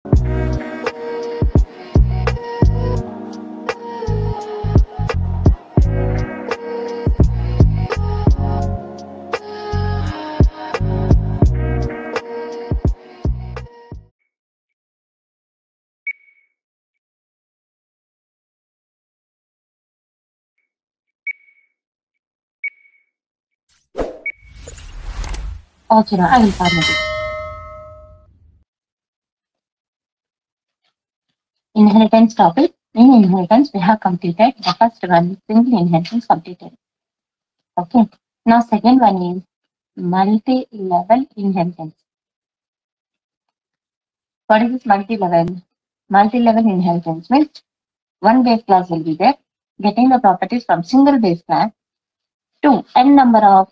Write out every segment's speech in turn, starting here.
Okay, now I will start with it. Inheritance topic. In inheritance, we have completed the first one, single inheritance completed. Okay. Now second one is multi-level inheritance. What is this multi-level? Multi-level inheritance means one base class will be there, getting the properties from single base class to n number of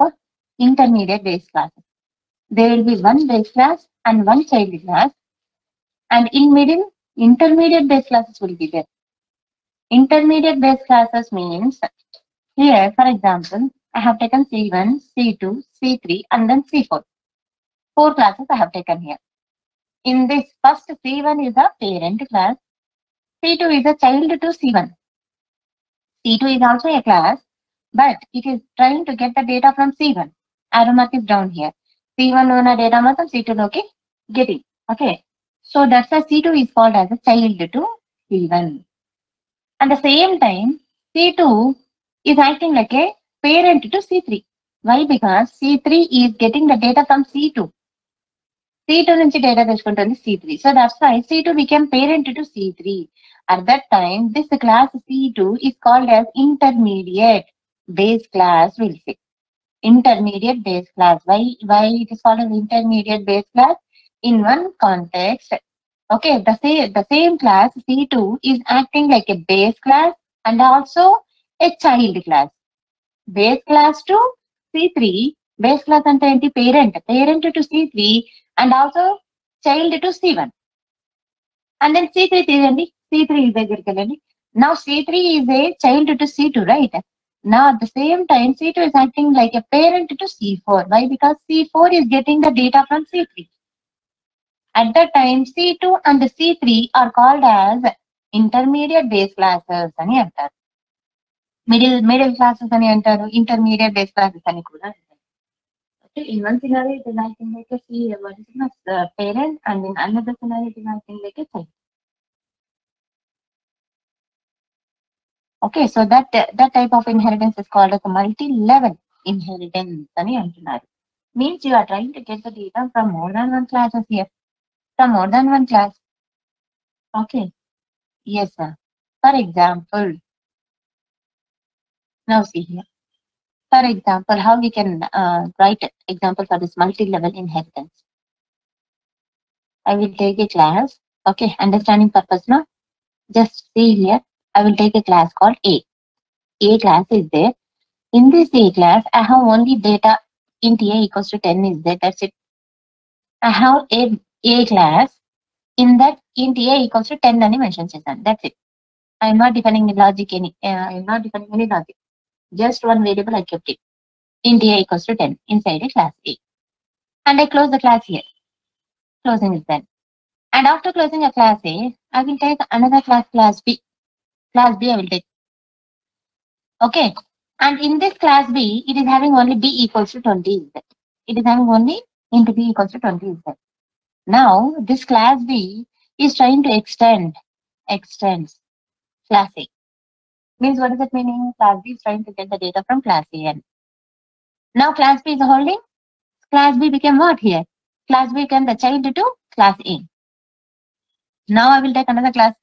intermediate base classes. There will be one base class and one child class, and in middle, intermediate base classes will be there. Intermediate base classes means here, for example, I have taken C1, C2, C3, and then C4. Four classes I have taken here. In this, first C1 is a parent class, C2 is a child to C1. C2 is also a class, but it is trying to get the data from C1. Arrow mark is down here. C1 on a data mark and C2 okay, getting. Okay. So that's why C2 is called as a child to C1. At the same time, C2 is acting like a parent to C3. Why? Because C3 is getting the data from C2. C2 నుంచి data తెచ్చుకుంటుంది C3. So that's why C2 became parent to C3. At that time, this class C2 is called as intermediate base class, we'll say. Intermediate base class. Why it is called as intermediate base class? In one context, okay, the same class C2 is acting like a base class and also a child class. Base class to C3, base class అంటే ఏంటి parent to C3 and also child to C1. And then C3 తీయండి, C3 దగ్గరికి వెళ్ళండి. Now C3 is a child to C2, right? Now at the same time C2 is acting like a parent to C4. Why? Because C4 is getting the data from C3. At that time C2 and C3 are called as intermediate base classes అని అంటారు. Middle classes అని అంటారు, intermediate base classes అని కూడా అంటారు. Okay, in one scenario it is acting like a what is it, parent, and in another scenario it is acting like a child. Okay, so that type of inheritance is called as a multi-level inheritance అని అంటున్నారు. Means you are trying to get the data from more than one classes here. From more than one class. Okay. Yes, sir. For example, now see here. For example, how we can write example for this multi-level inheritance. I will take a class. Okay, understanding purpose now. Just see here. I will take a class called A. A class is there. In this A class, I have only data int A equals to 10 is there. That's it. I have A class. In that int A equals to 10 అని mention చేశాను. That's it. I am not defining the logic any. I am not defining any logic. Just one variable I kept it. Int A equals to 10 inside a class A. And I close the class here. Closing is done. And after closing a class A, I will take another class B. Class B I will take. Okay. And in this class B, it is having only B equals to 20 is there. It is having only int B equals to 20 is there. Now, this class B is trying to extends class A. Means what is it meaning? Class B is trying to get the data from class A. And now class B is holding. Class B became what here? Class B became the child to class A. Now I will take another class.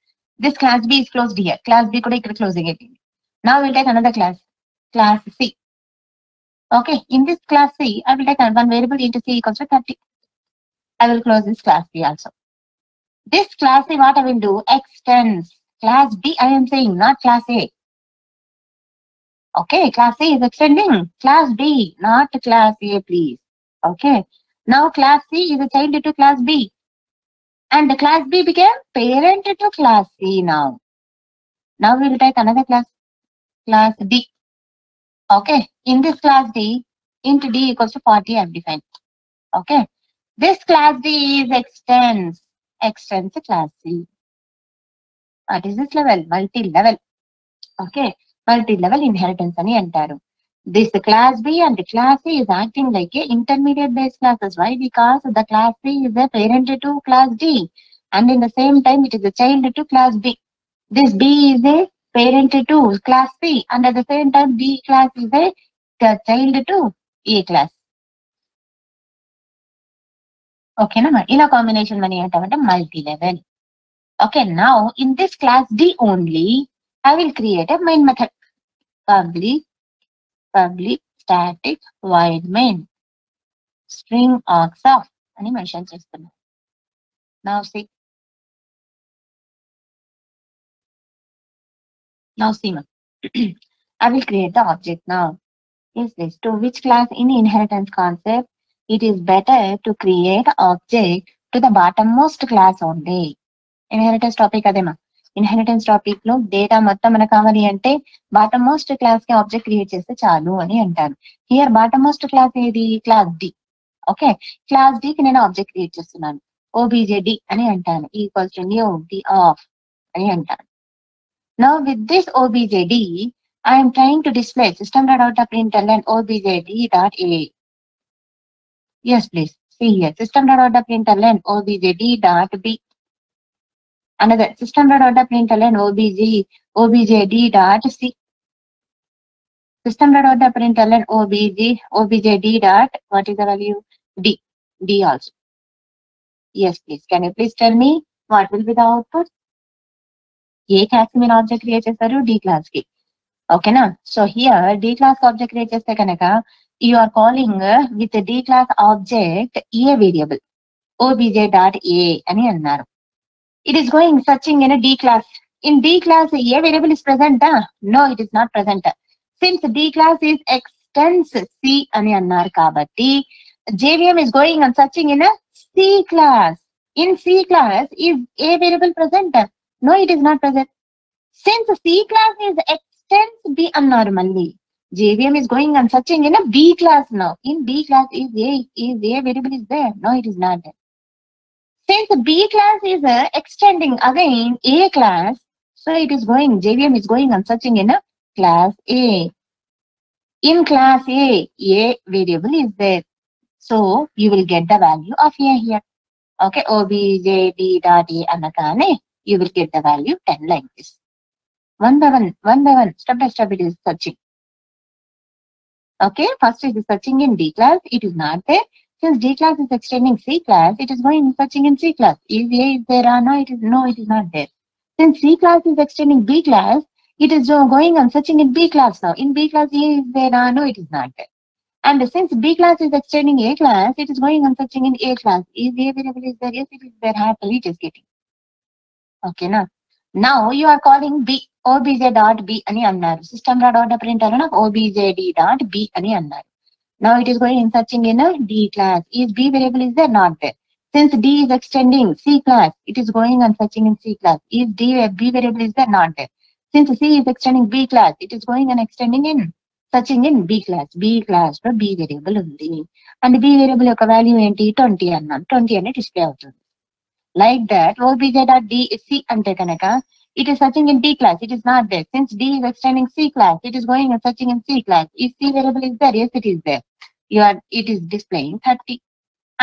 This class B is closed here. Class B could be closing it. Now we will take another class C. Okay, in this class C, I will take one variable into C equals to 30. I will close this class B also. This class C, what I will do? Extends class B. I am saying not class A. Okay, class C is extending class B, not class A, please. Okay, now class C is a child to class B. And the class B became parent to class C now. Now we will take another class D. Okay, in this class D, int D equals to 40 I have defined. Okay, this class D is extends class C. What is this level? Multi-level. Okay, multi-level inheritance అని అంటారు. This class B and class C is acting like a intermediate base classes. Why? Because the class C is a parent to class D, and in the same time it is a child to class B. This B is a parent to class C, and at the same time B class is a child to A class. ఓకేనా, ఇలా combination money ఏంటంటే multi level. Okay, now in this class D only I will create a main method. Public static void main string args of అని mention చేస్తున్నా. Now see I will create the object now. Is this to which class in inheritance concept it is better to create object to the bottommost class only. Inheritance topic అదేమా, inheritance topic లో data మొత్తం మనకు కావాలి అంటే bottom most class కి object create చేస్తే చాలు అని అంటారు. హియర్ బాటమ్ మోస్ట్ క్లాస్ ఏది? Class D. Okay, class D కి నేను ఆబ్జెక్ట్ క్రియేట్ చేస్తున్నాను, ఓబీజేడి అని అంటాను, equals to new D of అని అంటాను. Now with this OBJD I am trying to display system.out.println objd.a. Yes, please see here, system.out.println objd.b. Another system.out.println objd.c. System.out.println objd. What is the value? D also. Yes, please. Can you please tell me what will be the output? A class ki మీరు object create చేస్తారు, D class ki. Okay na? So here D class object create cheste kanaka you are calling with D class object a variable obj.a ani annaru. It is going searching in a D class. In D class a variable is present? No, it is not present. Since D class is extends C ani annaru kabatti JVM is going and searching in a C class. In C class is a variable present? No, it is not present. Since C class is extends B annaru malli JVM is going and searching in a B class now. In B class is a variable is there? No, it is not there. Since B class is extending again A class, so it is going, JVM is going and searching in a class A. In class A variable is there. So you will get the value of A here. Okay, objd.a annakane you will get the value 10 like this. One by one, step by step it is searching. Okay, first it is searching in D class, it is not there. Since D class is extending C class, it is going searching in C class. Is A is there or no? It is not there. Since C class is extending B class, it is going and searching in B class now. In B class A is there or no? It is not there. And since B class is extending A class, it is going and searching in A class. Is A variable is there? Yes, it is there. Happily it is getting. Okay, now you are calling B obj.b అని అన్నారు. System.out.println objd.b అని అన్నారు. Now it is going and searching in a D class. Is B variable is there? Not there. Since D is extending C class, it is going and searching in C class. Is B variable is there? Not there. Since C is extending B class, it is going and extending in searching in B class. B class లో B variable ఉంది. And B variable యొక్క value ఏంటి? 20 అన్నాం. 20 అని display అవుతుంది. Like that, obj.dc ante kanaka it is searching in D class, it is not there. Since D is extending C class, it is going and searching in C class. Is C variable is there? Yes, it is there. It is displaying 30.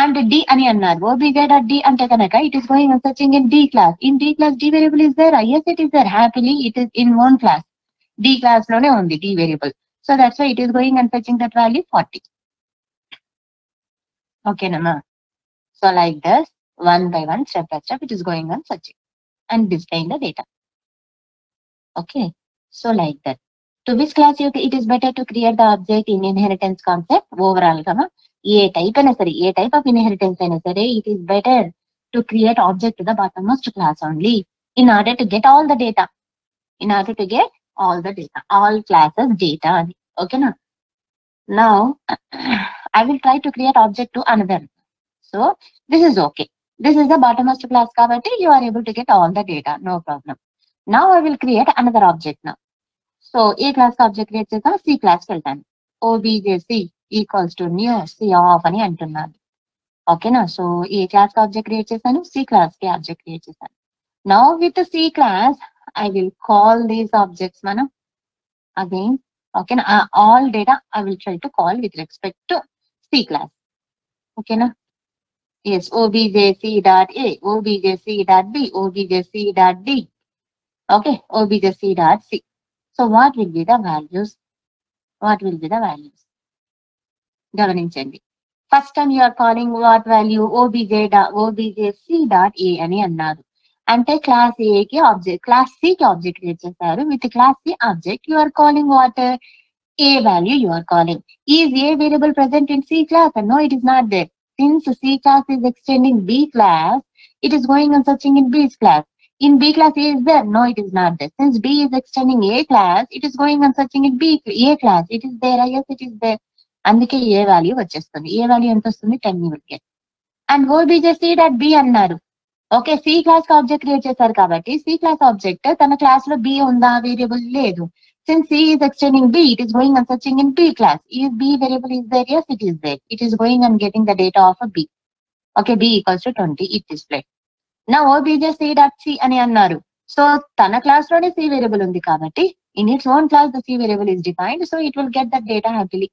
And D ani annaru, obj.d ante kanaka it is going and searching in D class. In D class D variable is there? Yes, it is there. Happily it is in one class. D class lone undi D variable. So that's why it is going and fetching that value 40. Okay nama. So like this, one by one, step by step, it is going on searching and displaying the data. Okay, so like that. To which class it is better to create the object in inheritance concept? Overall, A type of inheritance, it is better to create object to the bottommost class only in order to get all the data. All classes data. Okay, now I will try to create object to another. So this is okay. This is the bottommost class kabatti you are able to get all the data, no problem. Now I will create another object now. So A class object create chesam, C class veltanu. Objc equals to new C of ani antunnadu. ఓకేనా. So A class కి object create చేశాను, C class కి object create చేశాను. Now with C class I will call these objects మనం again. ఓకేనా. All data I will try to call with respect to C class. ఓకేనా. yes, objc.a, objc.b, objc.d. okay, objc.c. so what will be the values, గమనించండి. First time you are calling what value objc.a అని అన్నారు. అంటే class A కి object, class C కి object create చేశారు. With class C object you are calling what a value you are calling. Is a variable present in C class? No, it is not there. Since C class is extending B class, it is going and searching in B's class. In B class A is there? No, it is not there. Since B is extending A class, it is going and searching in A class. It is there. Yes, it is there. అందుకే ఏ value వచ్చేస్తుంది. ఏ value ఎంత వస్తుంది, 10 you will get. And objc.b అన్నారు. Okay, C class కి object create చేశారు కాబట్టి C class object తన class లో బి ఉందా, వేరియబుల్ లేదు. Since C is extending B, it is going and searching in B class. Is B variable is there? Yes, it is there. It is going and getting the data of a B. Okay, B equals to 20. It displayed. Now objc.c అని అన్నారు. So తన class లోనే C variable ఉంది కాబట్టి in its own class the C variable is defined. So it will get that data happily.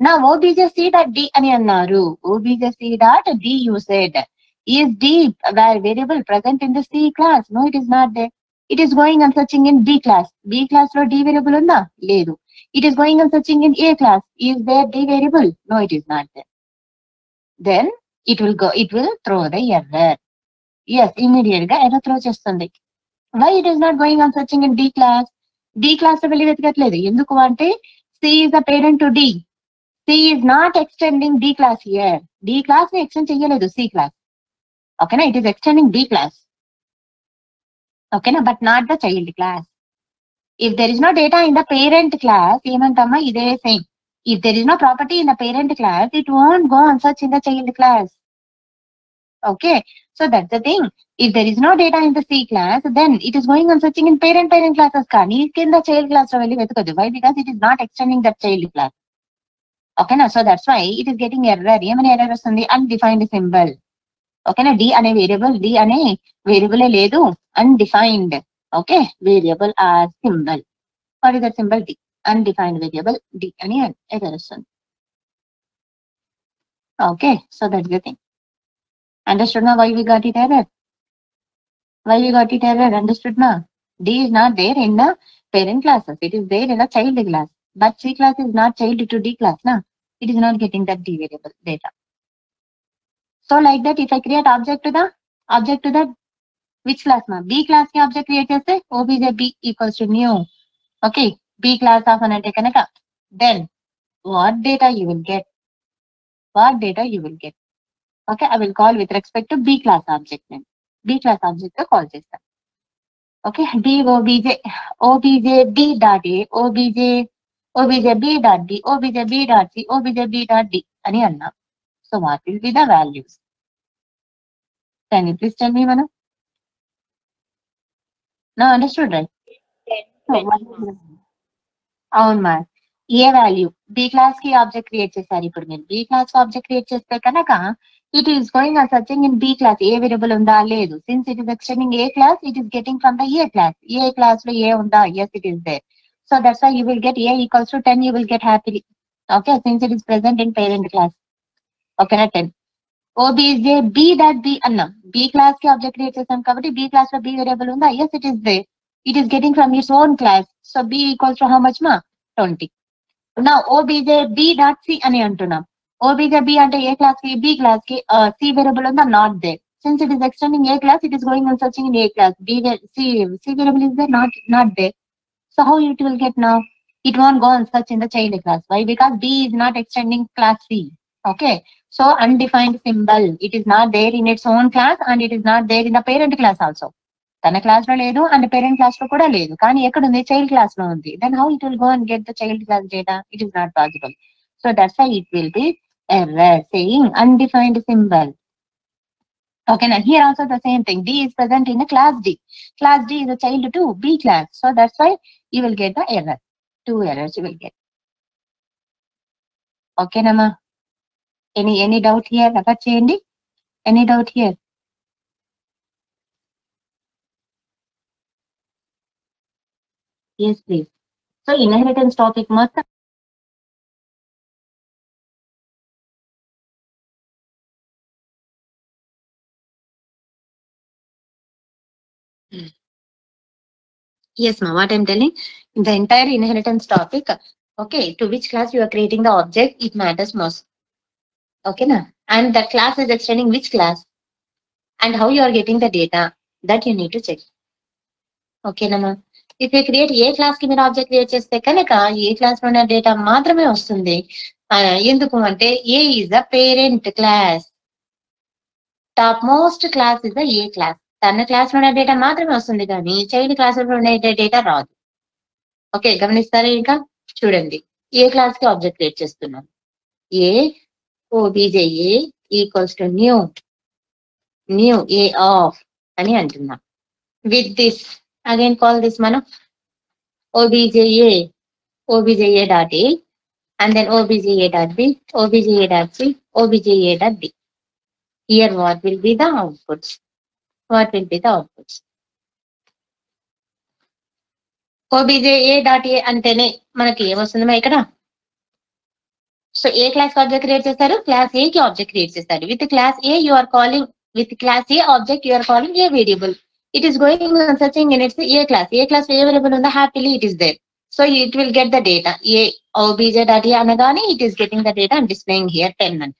Now objc.d అని అన్నారు. objc.d you said. Is D variable present in the C class? No, it is not there. It is going and searching in B class. B class లో D variable ఉందా, లేదు. It is going and searching in A class. Is there D variable? No, it is not there. Then it will throw the error. Yes, immediate గా error throw చేస్తుంది. Why it is not going and searching in D class? D class లో వెళ్ళి వెతకట్లేదు. ఎందుకు అంటే C is the parent to D. C is not extending D class here. D class ని extend చేయలేదు C class. ఓకేనా, it is extending B class. ఓకేనా, but not the child class. If there is no data in the parent class, ఏమంటామా, ఇదే same. If there is no property in the parent class, it won't go and search in the child class. Okay, so that's the thing. If there is no data in the C class, then it is going and searching in parent classes, కానీ కింద child class లో వెళ్ళి వెతకదు. Why? Because it is not extending that child class. ఓకేనా, so that's why it is getting error. ఏమైనా error వస్తుంది? Undefined symbol. ఓకేనా, D అనే వేరియబుల్ లేదు, undefined. Okay, variable or symbol. What is that symbol? D. Undefined variable D అని error వస్తుంది. Okay, so that's the thing. Understood నా? Why we got it error? Understood na? D is not there in the parent classes. It is there in the child class. But C class is not child to D class na? It is not getting that D variable data. So like that, if I create object to the which class ma? B class ki object create cheste obj B equals to new. Okay, B class of anante kanaka, then what data you will get? Okay, I will call with respect to B class object name. B class object to call chesta. Okay, D obj B dot A, obj B dot B, obj B dot C, obj B dot D ani anna. So what will be the values? Can you please tell me, Manu? No, understood, right? అవును మా. A value B class కి object create చేశారు. ఇప్పుడు మీరు B class object create చేస్తే కనుక it is going and searching in B class. A variable ఉందా, లేదు. Since it is extending A class, it is getting from the A class. A class లో A ఉందా? Yes, it is there. So that's why you will get A equals to 10. You will get happily. Okay, since it is present in parent class. ఓకేనా, 10. obj b dot B అన్నాం. B class కి object create చేసాం కాబట్టి B class లో B variable ఉందా? Yes, it is there. It is getting from its own class. So B equals to how much మా? 20. నా obj b dot C అని అంటున్నాం. obj b అంటే ఏ క్లాస్ కి? బి క్లాస్ కి. C variable ఉందా? Not there. Since it is extending A class, it is going and searching in A class. C variable is there? Not there. So how it will get now? It won't go and search in the child class. Why? Because B is not extending class C. Okay, so undefined symbol. It is not there in its own class and it is not there in the parent class also. తన class లో లేదు and parent class లో కూడా లేదు, కానీ ఎక్కడ ఉంది? Child class లో ఉంది. Then how it will go and get the child class data? It is not possible. So that's why it will be error saying undefined symbol. Okay, now here also the same thing. D is present in a class D. Class D is a child to B class. So that's why you will get the error. 2 errors you will get. Okay, Nama. Any doubt here? Any doubt here? Yes, please. So inheritance topic మొత్తం yes, ma'am. What I'm telling, the entire inheritance topic. Okay, to which class you are creating the object, it matters most. Okay, na? And that class is extending which class and how you are getting the data, that you need to check. Okay, na ma'am. If you create A class కి మీరు object create చేస్తే కనుక ఏ class లో ఉన్న data మాత్రమే వస్తుంది. ఎందుకు అంటే A is the parent class, top most class is the A class. తన క్లాస్ లో ఉన్న డేటా మాత్రమే వస్తుంది కానీ చైల్డ్ క్లాస్ లో ఉండే డేటా రాదు. ఓకే, గమనిస్తారా? ఇంకా చూడండి, ఏ క్లాస్ కి ఆబ్జెక్ట్ క్రియేట్ చేస్తున్నాం. A OBJ A equals to new A of అని అంటున్నాం. With this again call this మనం OBJA dot A, and then OBJA dot B, OBJA dot C, OBJA dot D. Here what will be the outputs? OBJA dot A అంటేనే మనకి ఏమొస్తుందో ఇక్కడ. So A class object create చేస్తారు? Class A కి object create చేస్తారు. With class A you are calling, with class A object you are calling A variable. It is going on searching in its A class. A class available on the happily it is there. So it will get the data. A obj.a anagani it is getting the data and displaying here 10.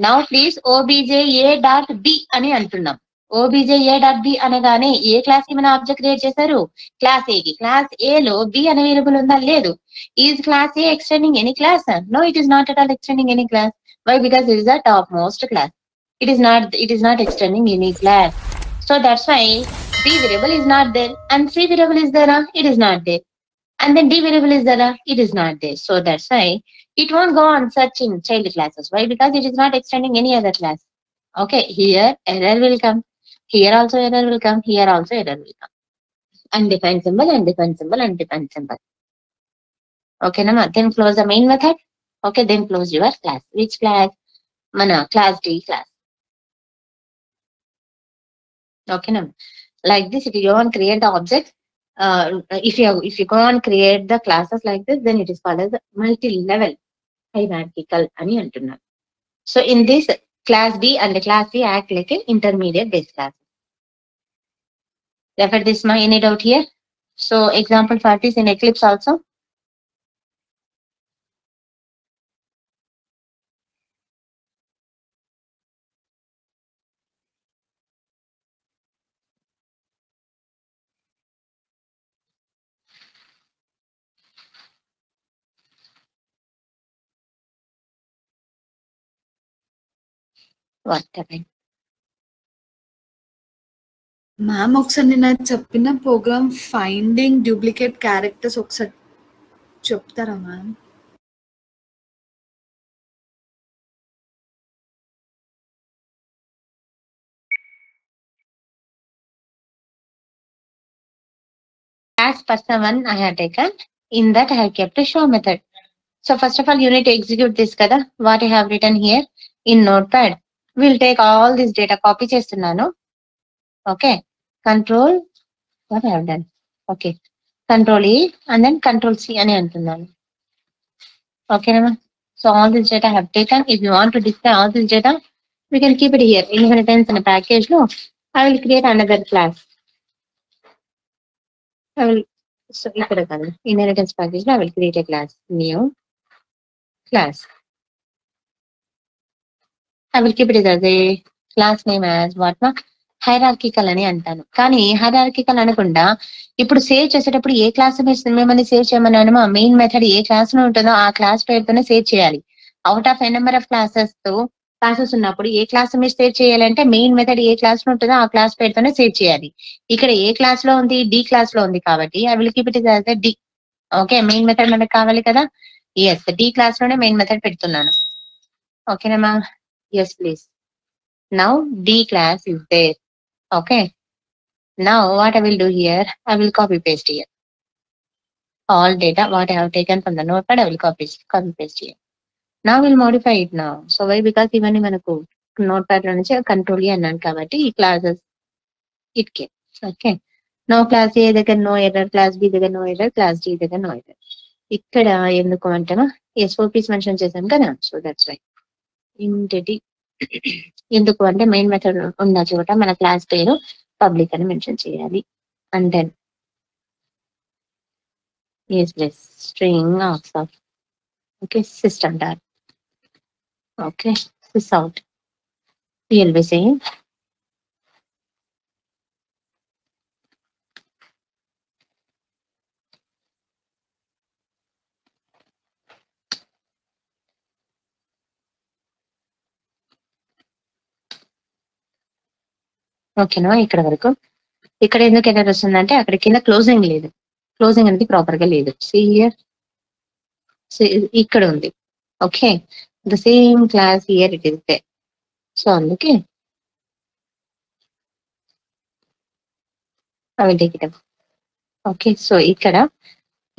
Now please obj.a.b ani antunnam. obj.a.b anagani A class ki mana object create chesaru class A ki. Class A lo B available unda ledu. Is class A extending any class? No, it is not at all extending any class. Why? Because it is the topmost class. It is not extending any class. So that's why B variable is not there, and C variable is there, it is not there. And then D variable is there, it is not there. So that's why it won't go on searching child classes. Why? Because it is not extending any other class. Okay, here error will come. Here also error will come. Here also error will come. Undefined symbol, undefined symbol, undefined symbol. Okay, now then close the main method. Okay, then close your class. Which class? Mana class D class. Okay, now like this, if you go and create the object, if you go and create the classes like this, then it is called as multi-level hierarchical ani antunnaru. So in this class B and class C act like an intermediate base class. Refer this ma, any doubt here? So example for this in Eclipse also. What happened? Ma'am ఒకసారి నేను చెప్పిన programme finding duplicate characters ఒకసారి చెప్తారా ma'am? As person one I have taken, in that I have kept a show method. So first of all you need to execute this kada, what I have written here in notepad. We'll take all this data, copy చేస్తున్నాను. Okay, control, what I have done? Okay, control E and then control C అని అంటున్నాను. Okay, so all this data I have taken. If you want to display all this data, we can keep it here. Inheritance and package no, I will create another class. I will, so ఇక్కడ కాదు, inheritance package లో I will create a class, new class. I will keep it as a class name as what ma, hierarchical అని అంటాను. కానీ hierarchical అనకుండా ఇప్పుడు save చేసేటప్పుడు ఏ class మిమ్మల్ని సేవ్ చేయమన్నాను, మా మెయిన్ మెథడ్ ఏ క్లాస్ లో ఉంటుందో ఆ క్లాస్ పేరుతోనే సేవ్ చేయాలి. Out of N number of classes ఉన్నప్పుడు ఏ క్లాస్ మీరు సేవ్ చేయాలంటే మెయిన్ మెథడ్ ఏ క్లాస్ లో ఉంటుందో ఆ క్లాస్ పేరుతోనే సేవ్ చేయాలి. ఇక్కడ ఏ క్లాస్ లో ఉంది? డి క్లాస్ లో ఉంది కాబట్టి I will keep it as D. Okay, main method మనకు కావాలి కదా. ఎస్, డి క్లాస్ లోనే మెయిన్ మెథడ్ పెడుతున్నాను. ఓకేనమ్మా? Yes please. Now D class is there. Okay, now what I will do here, I will copy paste here. All data what I have taken from the notepad, I will copy paste here. Now we'll modify it now. So why? Because ఇవన్నీ మనకు notepad లో నుంచి control అన్నాను కాబట్టి ఈ classes it came. Okay. Now class A దగ్గర no error, class B దగ్గర no error, class D దగ్గర no error. ఇక్కడ ఎందుకు అంటేనా SOPs మెన్షన్ చేశాను కదా, సో దట్స్ వై. ఇంటి ఎందుకు అంటే మెయిన్ మెథడ్ ఉన్న చోట మన క్లాస్ పేరు పబ్లిక్ అని మెన్షన్ చేయాలి. And then string of okay system dot okay this out we'll be saying ఓకేనా. ఇక్కడ వరకు ఇక్కడ ఎందుకు ఎర్రర్ వస్తుందంటే అక్కడ కింద క్లోజింగ్ లేదు, క్లోజింగ్ అనేది ప్రాపర్ గా లేదు. హియర్ ఇక్కడ ఉంది. Okay, the same class here it is they. So అందుకే అవి టేక్ ఓకే. సో ఇక్కడ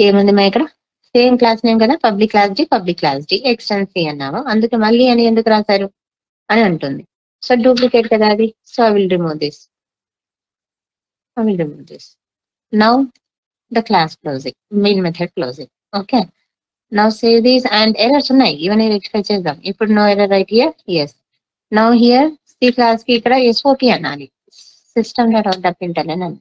ఏముంది మా ఇక్కడ సేమ్ క్లాస్ నేమ్ కదా, పబ్లిక్ క్లాస్ డి ఎక్స్టెన్స్ సి అన్నాము, అందుకే మళ్ళీ అని ఎందుకు రాశారు అని అంటుంది. సో డూప్లికేట్ కదా అది. So I will remove this. Now the class closing, main method closing. Okay, now save these and errors ఉన్నాయి ఇవన్నీ రెక్టిఫై చేద్దాం. ఇప్పుడు no error right here. Yes, now here C class కి ఇక్కడ SOP అనాలి, system dot out dot println అని.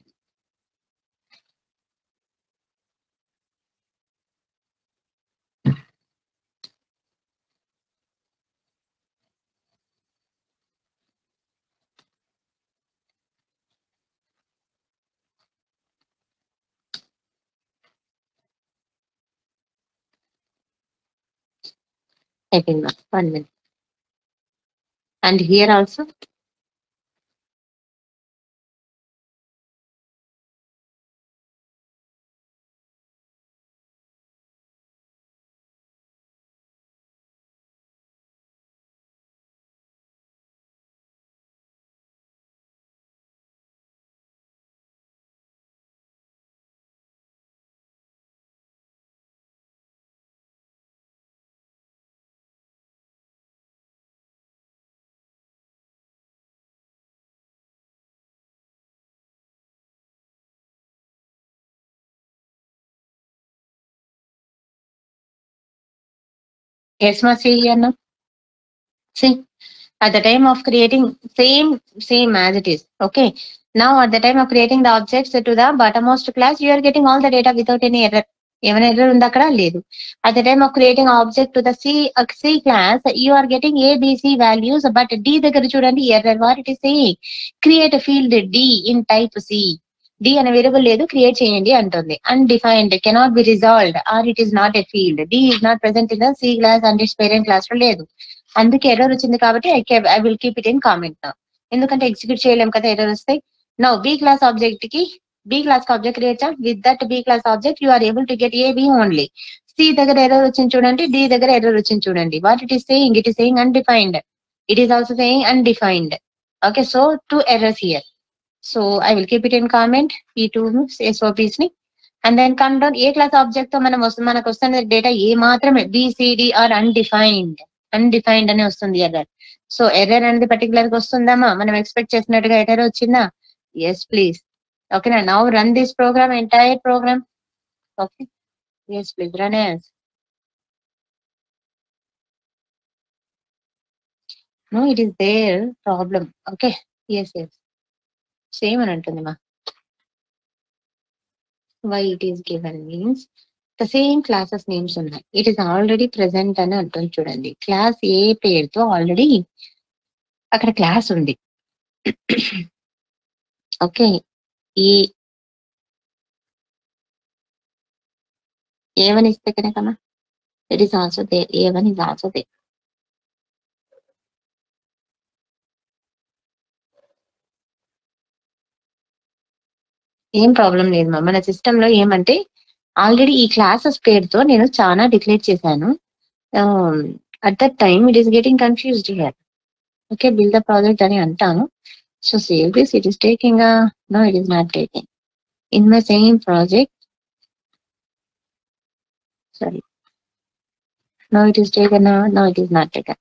అయిపోయిందా? 1 minute. And here also yes ma, see here now. See, at the time of creating same as it is. Okay, now at the time of creating the objects to the bottommost class you are getting all the data without any error. ఏమైనా error ఉంది అక్కడ? లేదు. At the time of creating object to the C class you are getting ABC values, but D దగ్గర చూడండి error. What it is saying, create a field D in type C. D అనే variable లేదు, create చేయండి అంటుంది. Undefined, cannot be resolved, or it is not a field. D is not present in the C class and its parent class లో లేదు. అందుకే error వచ్చింది కాబట్టి I will keep it in comment నా, ఎందుకంటే ఎగ్జిక్యూట్ చేయలేం కదా ఎర్రర్ వస్తాయి. నౌ బి క్లాస్ ఆబ్జెక్ట్ కి బి క్లాస్ కి ఆబ్జెక్ట్ క్రియేట్ చా, with that B class object you are able to get A B only. C దగ్గర ఎర్రర్ వచ్చింది చూడండి, డి దగ్గర ఎర్రర్ వచ్చింది చూడండి. What it is saying, it is saying undefined, it is also saying undefined. Okay, so 2 errors here. So I will keep it in comment ఈ 2 SOPs ని. And then come down A class object తో మనకు వస్తున్న data ఏ మాత్రమే BCD are undefined అని వస్తుంది error. So error అనేది particular గా వస్తుందమ్మా, మనం ఎక్స్పెక్ట్ చేసినట్టుగా ఎర్రర్ వచ్చిందా? Yes please. ఓకేనా, now run this program, entire program. Okay, yes please run as. No it is there problem. Okay, yes same అని అంటుంది మా. Why it is given means the same classes names ఉన్నాయి, it is already present అని అంటుంది చూడండి. Class ఏ పేరుతో already అక్కడ class ఉంది. ఓకే, ఈ A1 ఇస్తే కనుక it is also they, A1 is also there. ఏం ప్రాబ్లం లేదు మా, మన సిస్టమ్ లో ఏమంటే ఆల్రెడీ ఈ క్లాసెస్ పేరుతో నేను చాలా డిక్లేర్ చేశాను. At that time it is getting confused here. Okay, build the project అని అంటాను. So save this, it is taking no it is not taking in my same project. Sorry, No, it is taken. No, it is not taken.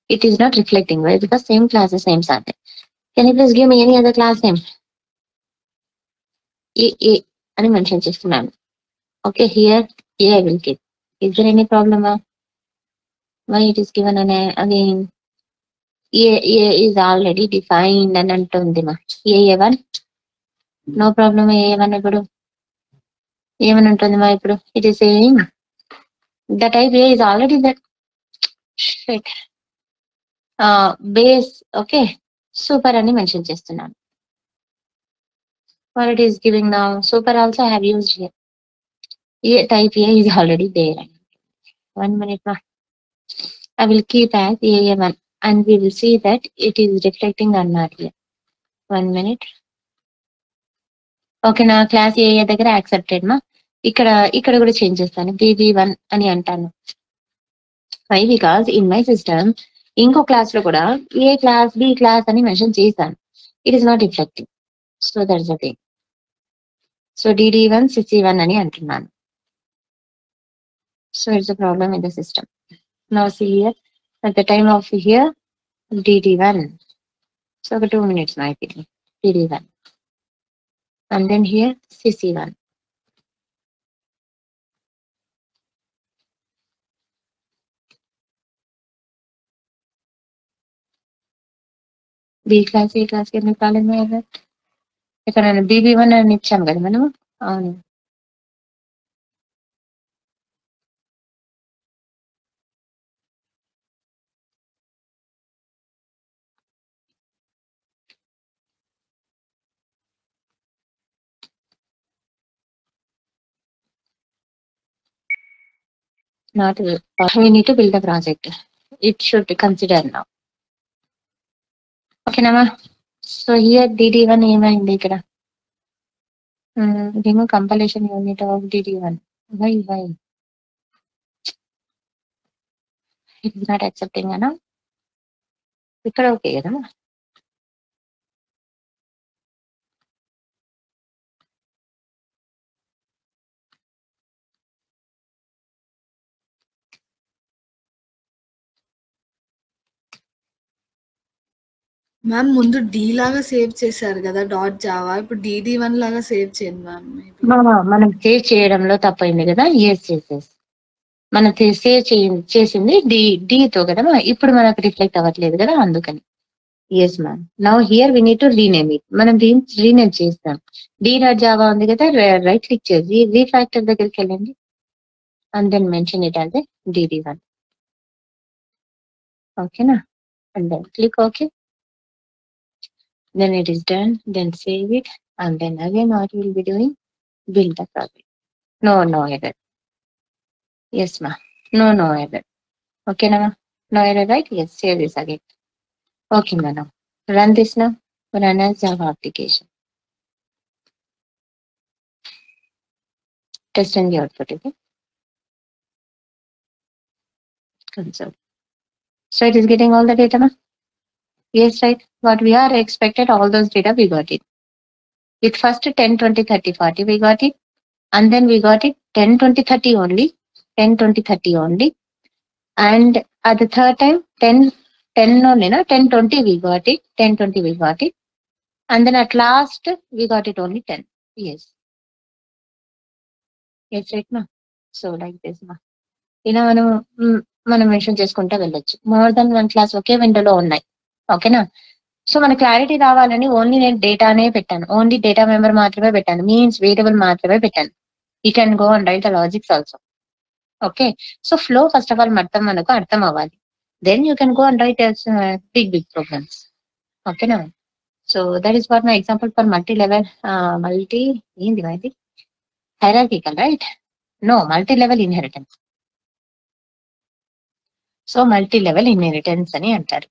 It is not reflecting, right? Because same classes, same Sunday. Can you please give me any other class name? A అని mention చేస్తున్నాను. Okay, here A I will give. Is there any problem? Why it is given an again? A is already defined అని అంటుంది మా. A1. No problem. A1 ఇప్పుడు ఏమని ఉంటుంది మా ఇప్పుడు? It is saying the type A is already that shit. Base, okay, super అని mention చేస్తున్నాను. What it is giving now? Super also I have used here. Type A is already there. 1 minute ma. I will keep as A1 and we will see that it is reflecting or not here. 1 minute. Okay, నా class ఏ దగ్గర accepted మా. ఇక్కడ కూడా change చేస్తాను. BB1 అని అంటాను. Why? Because in my system ఇంకో class లో కూడా ఏ క్లాస్ బి క్లాస్ అని మెన్షన్ చేశాను. It is not reflecting. So that's the thing. So DD1 CC1 అని అంటున్నాను. So it's a problem in the system. Now see here, at the time of here, DD1. So 2 minutes might be DD1. And then here CC1. B class, A class కి ఎందుకు రాలేదు కదా? ఇక్కడ BB1 అని ఇచ్చాం కదా మనము. అవును. Not we need to build a project. It should consider now. Okay, Nama. So here DD1 ఏమైంది ఇక్కడ? Remove compilation unit of DD1. Why? It is not accepting అనా? ఇక్కడ ఓకే కదా? మ్యామ్ ముందు డి లాగా సేవ్ చేశారు కదా .java, ఇప్పుడు DD1 లాగా సేవ్ చేయండి మ్యామ్. మనం సేవ్ చేయడంలో తప్పైంది కదా? ఎస్ మనం సేవ్ చేసింది తో కదా, ఇప్పుడు మనకు రిఫ్లెక్ట్ అవ్వట్లేదు కదా, అందుకని. Yes ma'am. Now here we need to rename it. మనం రీనేమ్ చేస్తాం. .java ఉంది కదా, రైట్ క్లిక్ చేసి రీఫ్యాక్టర్ దగ్గరికి వెళ్ళండి and then mention it as DD1. ఓకేనా? And then click okay. Then it is done. Then save it, and then again what we will be doing? Build the project. No error. Yes, ma. No error. Okay, na ma. No error, right? Yes. Save this again. Okay, ma. Now run this now. Run as Java application. Test and the output. Okay. Console. So it is getting all the data, ma. Yes, right. What we are expected, all those data we got it. With first 10, 20, 30, 40 we got it, and then we got it 10, 20, 30 only. 10, 20, 30 only. And at the third time 10 only, no? 10, 20 we got it. 10, 20 we got it. And then at last we got it only 10. Yes. Yes, right, ma. So like this, ma. ఇలా మనం mention చేసుకుంటూ వెళ్ళొచ్చు. More than 1 class ఒకే విండోలో ఉన్నాయి. ఓకేనా? So మన clarity రావాలని only నేను డేటానే పెట్టాను. ఓన్లీ డేటా మెంబర్ మాత్రమే పెట్టాను. మీన్స్ వేరియబుల్ మాత్రమే పెట్టాను. You can go and write the logics also. Okay. So flow first of all మొత్తం మనకు అర్థం అవ్వాలి. Then you can go and write big programs. ఓకేనా? So that is for my example for multi level ఏంది ఇది hierarchical, right? No, multi level inheritance. So multi level inheritance అని అంటారు.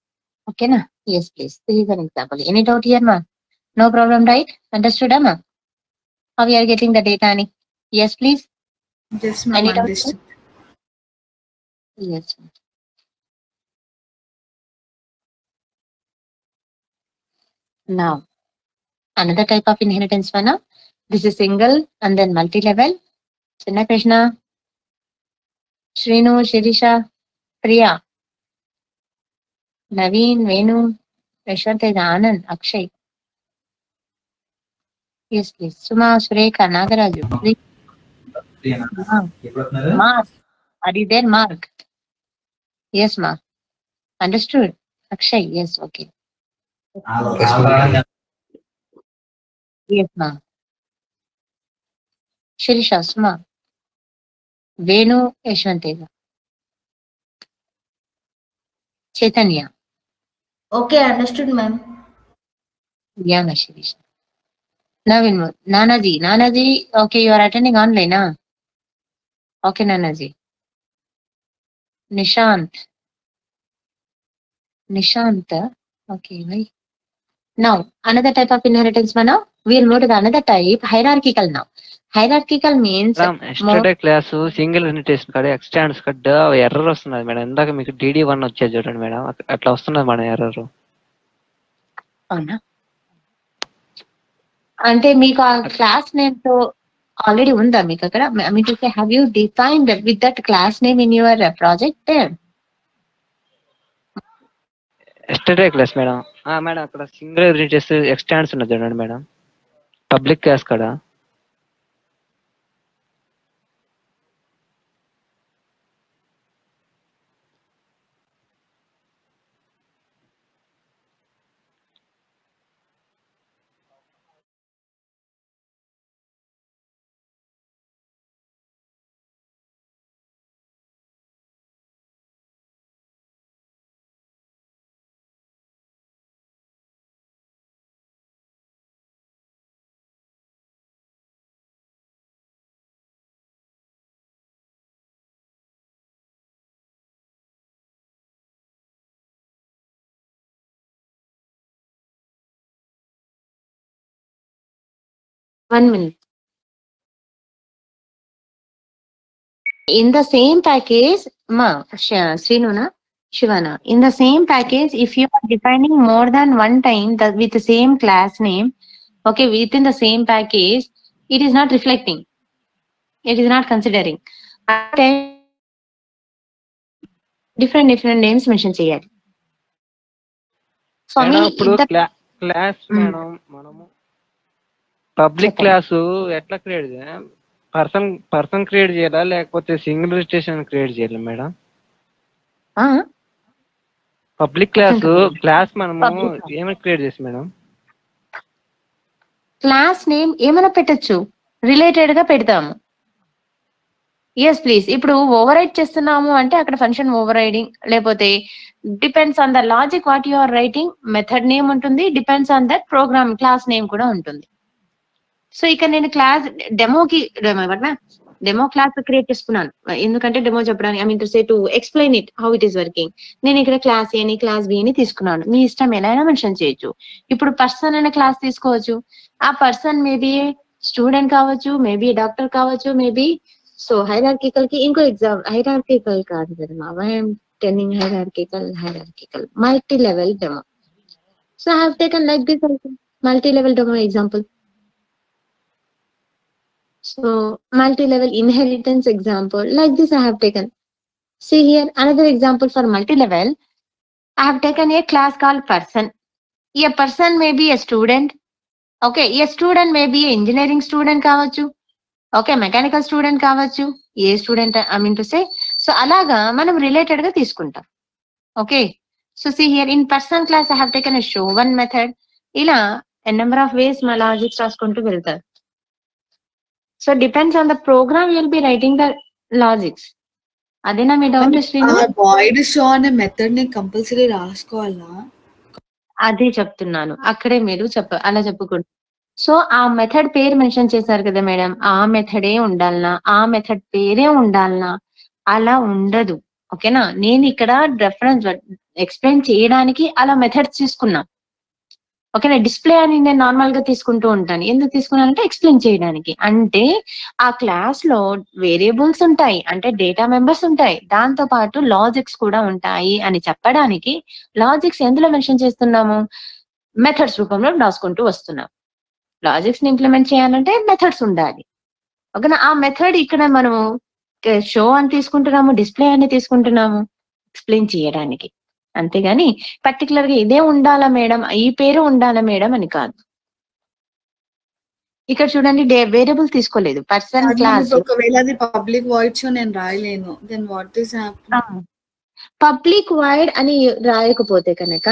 ఓకేనా? Yes please. This is an example. Any doubt here మా? No problem, right? Understood అమ్మా? How we are getting the data అని? Yes please. Yes, ma'am. Understood. Yes. Now, another type of inheritance one. This is single and then multi-level. Chinna Krishna. Srinu, Sirisha, Priya, Naveen, Venu, Yashwantej, Anand, Akshay. Yes please. Suma, Surekha, Nagaraju, Mark. Are you there Mark? Yes ma'am. Understood. Akshay, yes okay. Yes ma'am. Sirisha, Suma, Venu, Yashwanteja, Chaitanya. Okay, understood, ma'am. Yeah, ma Shirish. Navin, Nanaji, okay, you are attending online, huh? Okay, Nanaji. Nishant, okay, right. Now, another type of inheritance, mana, we'll move to the another type, hierarchical now. Hierarchical means yesterday class single యూనిటేషన్ కాడ extends కడ్డ error వస్తున్నది madam. ఇందాక మీకు DD1 వచ్చేది చూడండి madam, అట్లా వస్తున్నది madam error. అవునా? అంటే మీకు ఆ క్లాస్ నేమ్ తో ఆల్రెడీ ఉందా మీకు అక్కడ? I mean to say have you defined with that class name in your project? Yesterday class madam. Madam అక్కడ సింగిల్ యూనిటేస్ ఎక్స్టాండ్స్ ఉన్నది చూడండి మేడం, పబ్లిక్ క్లాస్ కాడ. One minute. In the same package, Srinuna, Shivana, in the same package, if you are defining more than one time with the same class name, okay, within the same package, it is not reflecting. It is not considering. Different names mention చేయాలి. For me, ఇప్పుడు class madam మనము public class ఎట్లా create చేయాలి? Person create చేయాలా లేకపోతే single registration create చేయాలి madam? Public class మనము ఏమైనా క్రియేట్ చేసి మేడం? క్లాస్ నేమ్ ఏమైనా పెట్టచ్చు, రిలేటెడ్ గా పెడతాము. Yes please. ఇప్పుడు ఓవర్ రైడ్ చేస్తున్నాము అంటే అక్కడ ఫంక్షన్ ఓవర్ రైడింగ్, లేకపోతే depends on the logic what you are writing, method name ఉంటుంది, depends on that program class name కూడా ఉంటుంది. సో ఇక్కడ నేను క్లాస్ డెమో క్లాస్ క్రియేట్ చేసుకున్నాను, ఎందుకంటే డెమో చెప్పడానికి, I mean to say to explain it how it is working. నేను ఇక్కడ క్లాస్ ఏ ని క్లాస్ బి ని తీసుకున్నాను. మీ ఇష్టం ఎలా అయినా మెన్షన్ చేయొచ్చు. ఇప్పుడు పర్సన్ అనే క్లాస్ తీసుకోవచ్చు. ఆ పర్సన్ మేబీ స్టూడెంట్ కావచ్చు, మేబీ డాక్టర్ కావచ్చు, మేబీ. సో హైరార్కికల్ కి ఇంకో ఎగ్జామ్, హైరార్కికల్ కాదు కదా మా, I'm telling hierarchical multi level demo. So I have taken like this multi level demo example. So multi-level inheritance example like this I have taken. See here another example for multi-level. I have taken a class called person. A person may be a student. Okay, a student may be a engineering student కావచ్చు, okay, mechanical student కావచ్చు, ఏ student I mean to say. So అలాగా మనం related గా తీసుకుంటాం. Okay, so see here in person class I have taken a show one method. ఇలా a number of ways మా logics రాసుకుంటూ వెళ్తారు. So depends on the program you'll be writing the logics. అదేనా మీ doubt Srinu? void show అనే method ని compulsory రాసుకోవాలా? అదే చెప్తున్నాను, అక్కడే మీరు అలా చెప్పకూడదు. సో ఆ మెథడ్ పేరు మెన్షన్ చేశారు కదా మేడం, ఆ మెథడే ఉండాలనా, ఆ మెథడ్ పేరే ఉండాలనా? అలా ఉండదు. ఓకేనా? నేను ఇక్కడ రెఫరెన్స్ ఎక్స్ప్లెయిన్ చేయడానికి అలా మెథడ్స్ తీసుకున్నా. ఓకేనా? డిస్ప్లే అని నేను నార్మల్ గా తీసుకుంటూ ఉంటాను. ఎందుకు తీసుకున్నానంటే ఎక్స్ప్లెయిన్ చేయడానికి. అంటే ఆ క్లాస్ లో వేరియబుల్స్ ఉంటాయి, అంటే డేటా మెంబర్స్ ఉంటాయి, దాంతో పాటు లాజిక్స్ కూడా ఉంటాయి అని చెప్పడానికి లాజిక్స్ ఎందులో మెన్షన్ చేస్తున్నాము? మెథడ్స్ రూపంలో రాసుకుంటూ వస్తున్నాం. లాజిక్స్ ని ఇంప్లిమెంట్ చేయాలంటే మెథడ్స్ ఉండాలి. ఓకేనా? ఆ మెథడ్ ఇక్కడ మనము షో అని తీసుకుంటున్నాము, డిస్ప్లే అని తీసుకుంటున్నాము ఎక్స్ప్లెయిన్ చేయడానికి. అంతేగాని పర్టికులర్ గా ఇదే ఉండాలా మేడం, ఈ పేరు ఉండాలా మేడం అని కాదు. ఇక్కడ చూడండి వేరియబుల్ తీసుకోలేదు, పర్సన్ క్లాస్. ఒకవేళ అది పబ్లిక్ వాయిడ్ షో నేను రాయలేను, then what is happening? Public void అని రాయకపోతే కనుక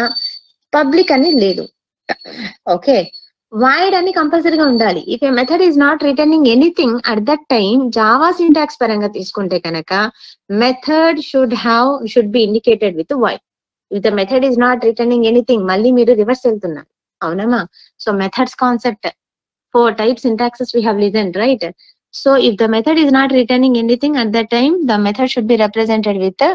పబ్లిక్ అని లేదు. ఓకే, వైడ్ అని కంపల్సరీగా ఉండాలి. If A method is not returning anything at that time, Java syntax పరంగా తీసుకుంటే కనుక method should be indicated with wide. If the method is not returning anything, మళ్ళీ మీరు రివర్స్ వెళ్తున్నారు, అవునమ్మా? So methods concept 4 types syntaxes we have listened, right? So if the method is not returning anything at that time, the method should be represented with a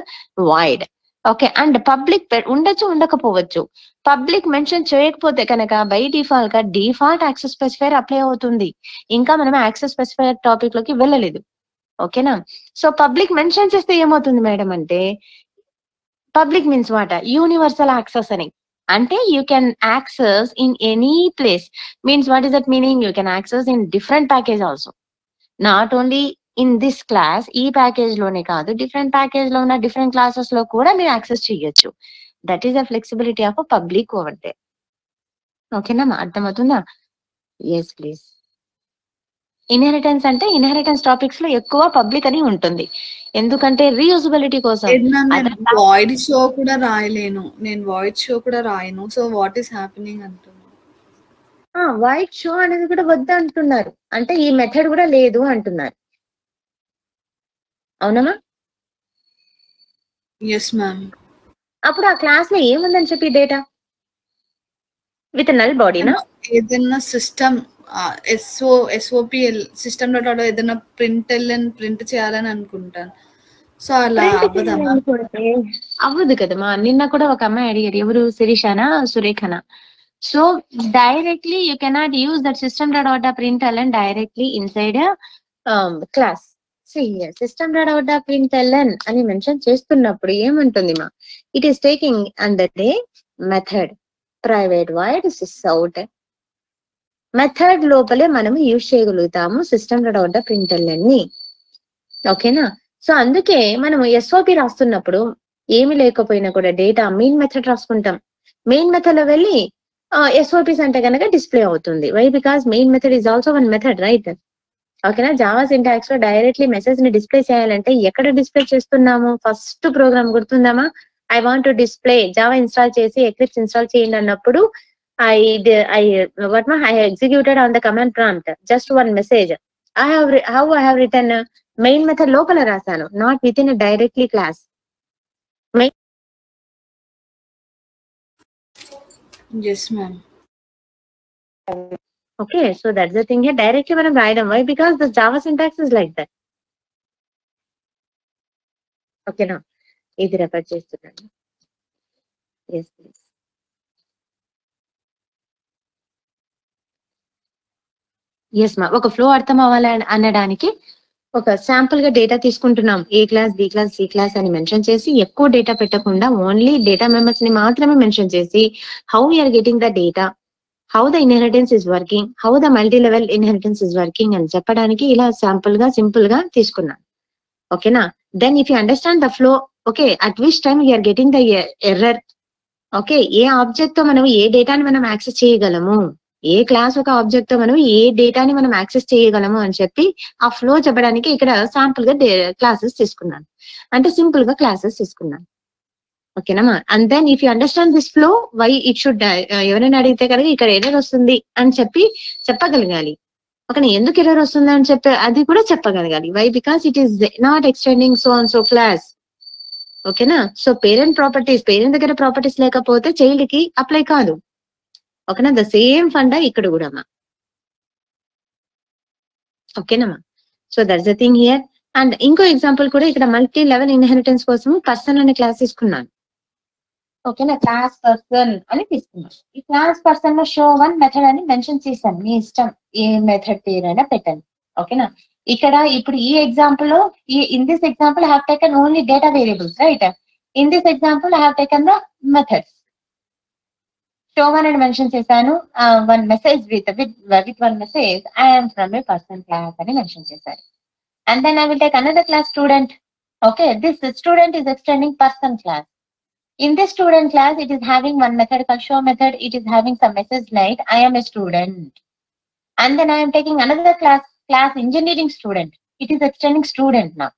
void. Okay, and public ఉండొచ్చు ఉండకపోవచ్చు. Public mention చేయకపోతే కనుక by default గా default access specifier apply అవుతుంది. ఇంకా మనం access specifier topic లోకి వెళ్ళలేదు, ఓకేనా? సో పబ్లిక్ మెన్షన్ చేస్తే ఏమవుతుంది మేడం అంటే, public means what? Universal access అని. అంటే you can access in any place. Means what is that meaning? You can access in different package also. Not only in this class, ఈ package లోనే కాదు, different package లో ఉన్న different classes లో కూడా మీరు యాక్సెస్ చేయొచ్చు. That is the flexibility of public over they. ఓకేనా, అర్థమవుతుందా? Yes please. ఇన్హెరిటెన్స్ అంటే ఇన్హెరిటెన్స్ టాపిక్స్ లో ఎక్కువ పబ్లిక్ అని ఉంటుంది, ఎందుకంటే రీయూజబిలిటీ కోసం. వాయిడ్ షో కూడా రాయలేను, నేను వాయిడ్ షో కూడా రాయను. సో వాట్ ఈస్ హ్యాపెనింగ్ అంటున్నా. వైట్ షో అనేది కూడా వద్దు అంటున్నారు, అంటే ఈ మెథడ్ కూడా లేదు అంటున్నారు, అవునమ్మా? Yes ma'am. అప్పుడు ఆ క్లాస్ లో ఏముందని చెప్పి డేటా విత్ నల్ బాడీనా? ఏదైనా సిస్టమ్ ఎస్ఓపిఎల్ సిస్టమ్ డాట్ ఏదైనా ప్రింట్ చేయాలని అనుకుంటాను. సో అలా అవ్వదు కదమ్మా. నిన్న కూడా ఒక అమ్మాయి అడిగారు, ఎవరు? శిరీషానా సురేఖనా? So directly you cannot use that system dot println directly inside class. System dot println అని మెన్షన్ చేస్తున్నప్పుడు ఏముంటుంది మా? It is taking under the method private void sysout. Method లోపలే మనం యూజ్ చేయగలుగుతాము సిస్టమ్ డాట్ println ని, ఓకేనా? సో అందుకే మనం ఎస్ఓపి రాస్తున్నప్పుడు ఏమి లేకపోయినా కూడా డేటా మెయిన్ మెథడ్ రాసుకుంటాం. మెయిన్ మెథడ్ లో వెళ్ళి ఎస్ఓపిస్ అంటే కనుక డిస్ప్లే అవుతుంది. Why? Because main method is also one method, right? ఓకేనా? జావా సింటాక్స్ లో డైరెక్ట్లీ మెసేజ్ ని డిస్ప్లే చేయాలంటే ఎక్కడ డిస్ప్లే చేస్తున్నాము? ఫస్ట్ ప్రోగ్రామ్ గుర్తుందామా? I want to display, Java install చేసి ఎక్లిప్స్ ఇన్స్టాల్ చేయండి అన్నప్పుడు I executed on the command prompt just one message. I have written main method లోపల రాసాను, not within a directly class. yes ma'am. Okay, so that's the thing here. Directly మనం రాయడం. Why? Because the Java syntax is like that. Okay నా? ఇది refer చేస్తున్నాను. Yes please. Yes మా, ఒక flow అర్థం అవ్వాలి అనడానికి ఒక శాంపుల్ గా డేటా తీసుకుంటున్నాం. A class, B class, C class అని మెన్షన్ చేసి ఎక్కువ డేటా పెట్టకుండా ఓన్లీ డేటా మెంబర్స్ ని మాత్రమే మెన్షన్ చేసి how we're getting the data, how the inheritance is working, how the multi level inheritance is working అని చెప్పడానికి ఇలా శాంపుల్ గా సింపుల్ గా తీసుకున్నాను, ఓకేనా? Then if you understand the flow, okay, at which time you're getting the error, okay, A object తో మనం ఏ డేటాని మనం యాక్సెస్ చేయగలము, ఏ క్లాస్ ఒక ఆబ్జెక్ట్ తో మనం ఏ డేటాని మనం యాక్సెస్ చేయగలము అని చెప్పి ఆ ఫ్లో చెప్పడానికి ఇక్కడ శాంపుల్ గా క్లాసెస్ తీసుకున్నాను, అంటే సింపుల్ గా క్లాసెస్ తీసుకున్నాను, ఓకేనా? And then if you understand this flow, why it should, ఎవరైనా అడిగితే కనుక ఇక్కడ ఎర్రర్ వస్తుంది అని చెప్పి చెప్పగలగాలి, ఓకేనా? ఎందుకు ఎర్రర్ వస్తుంది అని చెప్పి అది కూడా చెప్పగలగాలి. వై? Because it is not extending so and so class, ఓకేనా? సో పేరెంట్ ప్రాపర్టీస్, పేరెంట్ దగ్గర ప్రాపర్టీస్ లేకపోతే చైల్డ్ కి అప్లై కాదు, ఓకేనా? ద సేమ్ ఫండా ఇక్కడ కూడా, ఓకేనమ్మా? So that's the thing here. And ఇంకో ఎగ్జాంపుల్ కూడా ఇక్కడ మల్టీ లెవెల్ ఇన్హెరిటెన్స్ కోసం పర్సన్ అనే క్లాస్ తీసుకున్నాను, ఓకేనా? క్లాస్ పర్సన్ అని తీసుకున్నాను. ఈ క్లాస్ పర్సన్ లో షో వన్ మెథడ్ అని మెన్షన్ చేశాను, మీ ఇష్టం ఏ మెథడ్ పేరైనా పెట్టండి, ఓకేనా? ఇక్కడ ఇప్పుడు ఈ ఎగ్జాంపుల్ లో, in this example I have taken only data variables, right? In this example I have taken the methods. Show one అని మెన్షన్ చేశాను, one message with one message I'm from A person class అని mention చేశాను. And then I will take another class student. Okay, this student is extending person class. In this student class, it is having one method called show method. It is having some message like I am a student. And then I am taking another class engineering student. It is extending student now.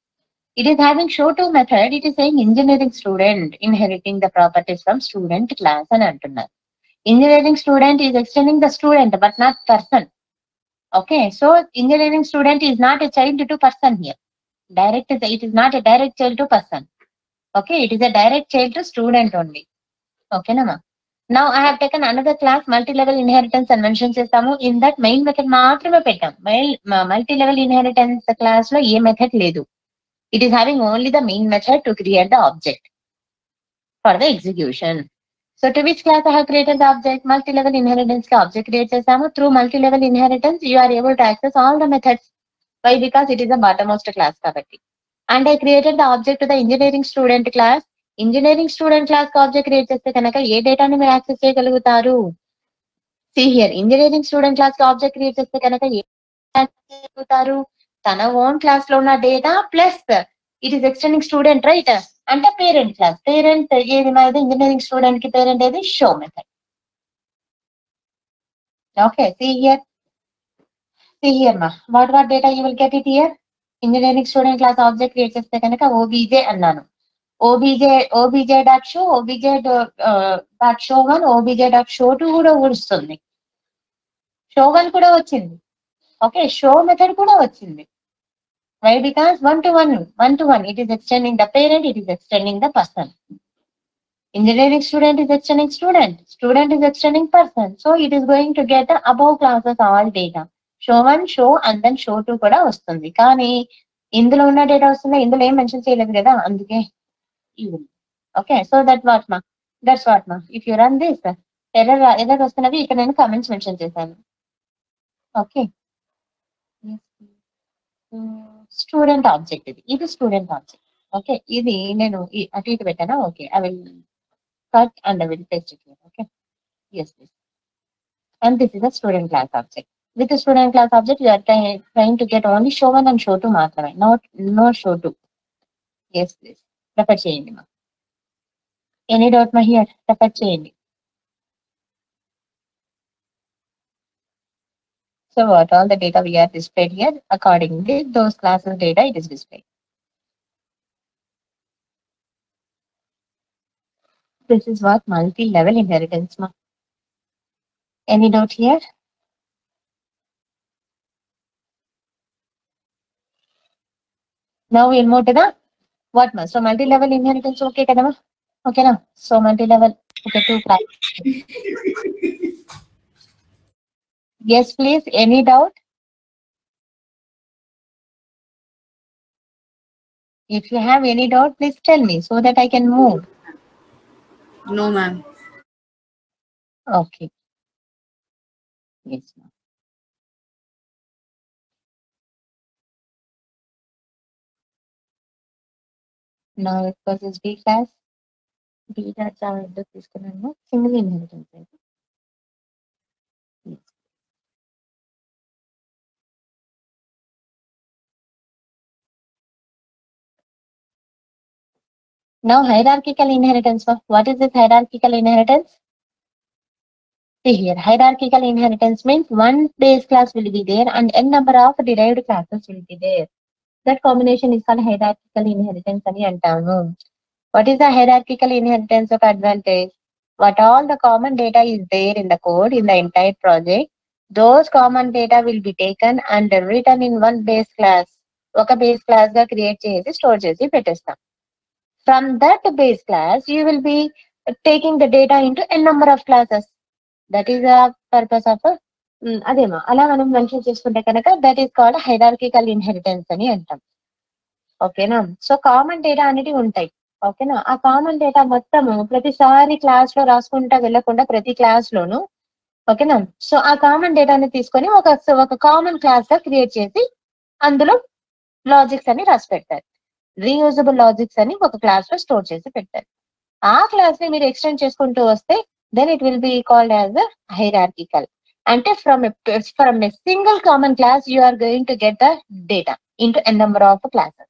It is having show to method. It is saying engineering student inheriting the properties from student class and antunnar. Engineering student is extending the student but not person. Okay, so engineering student is not a child to person here. It is not a direct child to person. Okay, it is a direct child to student only. Okay, Nama. Now I have taken another class multi-level inheritance and mention చేస్తాము. In that main method మాత్రమే పెట్టాం. Multi-level inheritance class లో ఏ method లేదు. It is having only the main method to create the object for the execution. So to which class I have created the object? Multi-level inheritance కి object create చేస్తాము. Through multi-level inheritance, you are able to access all the methods. Why? Because it is a bottommost class కాబట్టి. And I created the object to the engineering student class. Engineering student class కి object create చేస్తే కనుక ఏ డేటాని మీరు access చేయగలుగుతారు? See here, engineering student class కి object create చేస్తే కనుక చేయగలుగుతారు తన ఓన్ క్లాస్ లో ఉన్న data plus it is extending student right అంటే పేరెంట్ క్లాస్. పేరెంట్ ఏది మరి ఇంజనీరింగ్ స్టూడెంట్ కి పేరెంట్ ఏది show method. Okay, see here మా what data you will get it here. Engineering student class object create చేస్తే కనుక ఓబీజే అన్నాను. obj.show, obj.show1, obj.show2 కూడా వస్తుంది. show1 కూడా వచ్చింది. ఓకే, షో మెథడ్ కూడా వచ్చింది. Why? Because one to one. It is extending the parent, it is extending the person. Engineering student is extending student is extending person. So it is going to get the above classes all data. show1, show and then show2 కూడా వస్తుంది. కానీ ఇందులో ఉన్న data వస్తుంది, ఇందులో ఏం mention చేయలేదు కదా, అందుకే okay. So that's what ma. If you run this, error వస్తున్నది. ఇక్కడ నేను కమెంట్స్ మెన్షన్ చేశాను. ఓకే, స్టూడెంట్ ఆబ్జెక్ట్ ఇది స్టూడెంట్ ఆబ్జెక్ట్. ఓకే, ఇది నేను అటు ఇటు పెట్టానా. Okay, I will cut and I will paste it. Okay, yes please. And this is a student class object. With the student class object, you are trying to get only show1 and show2 మాత్రమే, no show2. Yes please. Refer చేయండి మా. Any doubt మా here? Refer చేయండి. So what all the data we are displayed here, accordingly those classes data it is displayed. This is what multi-level inheritance ma. Any doubt here? Now we'll move to the what ma. So multi-level inheritance okay kada ma? Okay na. So multi-level, okay, two classes. Yes please, any doubt? If you have any doubt, please tell me so that I can move. No ma'am. Okay. Yes ma'am. Now it was this B class. B that's our తీసుకున్నాను. Single inheritance. Yes. Now hierarchical inheritance. What is this hierarchical inheritance? See here, hierarchical inheritance means one base class will be there and n number of derived classes will be there. That combination is called hierarchical inheritance అని అంటాము. What is the hierarchical inheritance of advantage? What all the common data is there in the code in the entire project, those common data will be taken and written in one base class. ఒక base class గా create చేసి store చేసి పెట్టేస్తాం. From that base class, you will be taking the data into n number of classes. That is the purpose of అదేమా అలా మనం mention చేసుకుంటే కనుక that is called hierarchical inheritance అని అంటాం. ఓకేనా. సో కామన్ డేటా అనేది ఉంటాయి. ఓకేనా. ఆ కామన్ డేటా మొత్తము ప్రతిసారి క్లాస్ లో రాసుకుంటా వెళ్ళకుండా ప్రతి క్లాస్ లోను, ఓకేనా. సో ఆ కామన్ డేటాని తీసుకొని ఒక కామన్ క్లాస్ గా క్రియేట్ చేసి అందులో లాజిక్స్ అని రాసి పెడతారు. రీయూజబుల్ లాజిక్స్ అని ఒక క్లాస్ లో స్టోర్ చేసి పెడతారు. ఆ క్లాస్ ని మీరు ఎక్స్టెండ్ చేసుకుంటూ వస్తే then it will be called as a hierarchical. And from a single common class you are going to get the data. into n number of classes.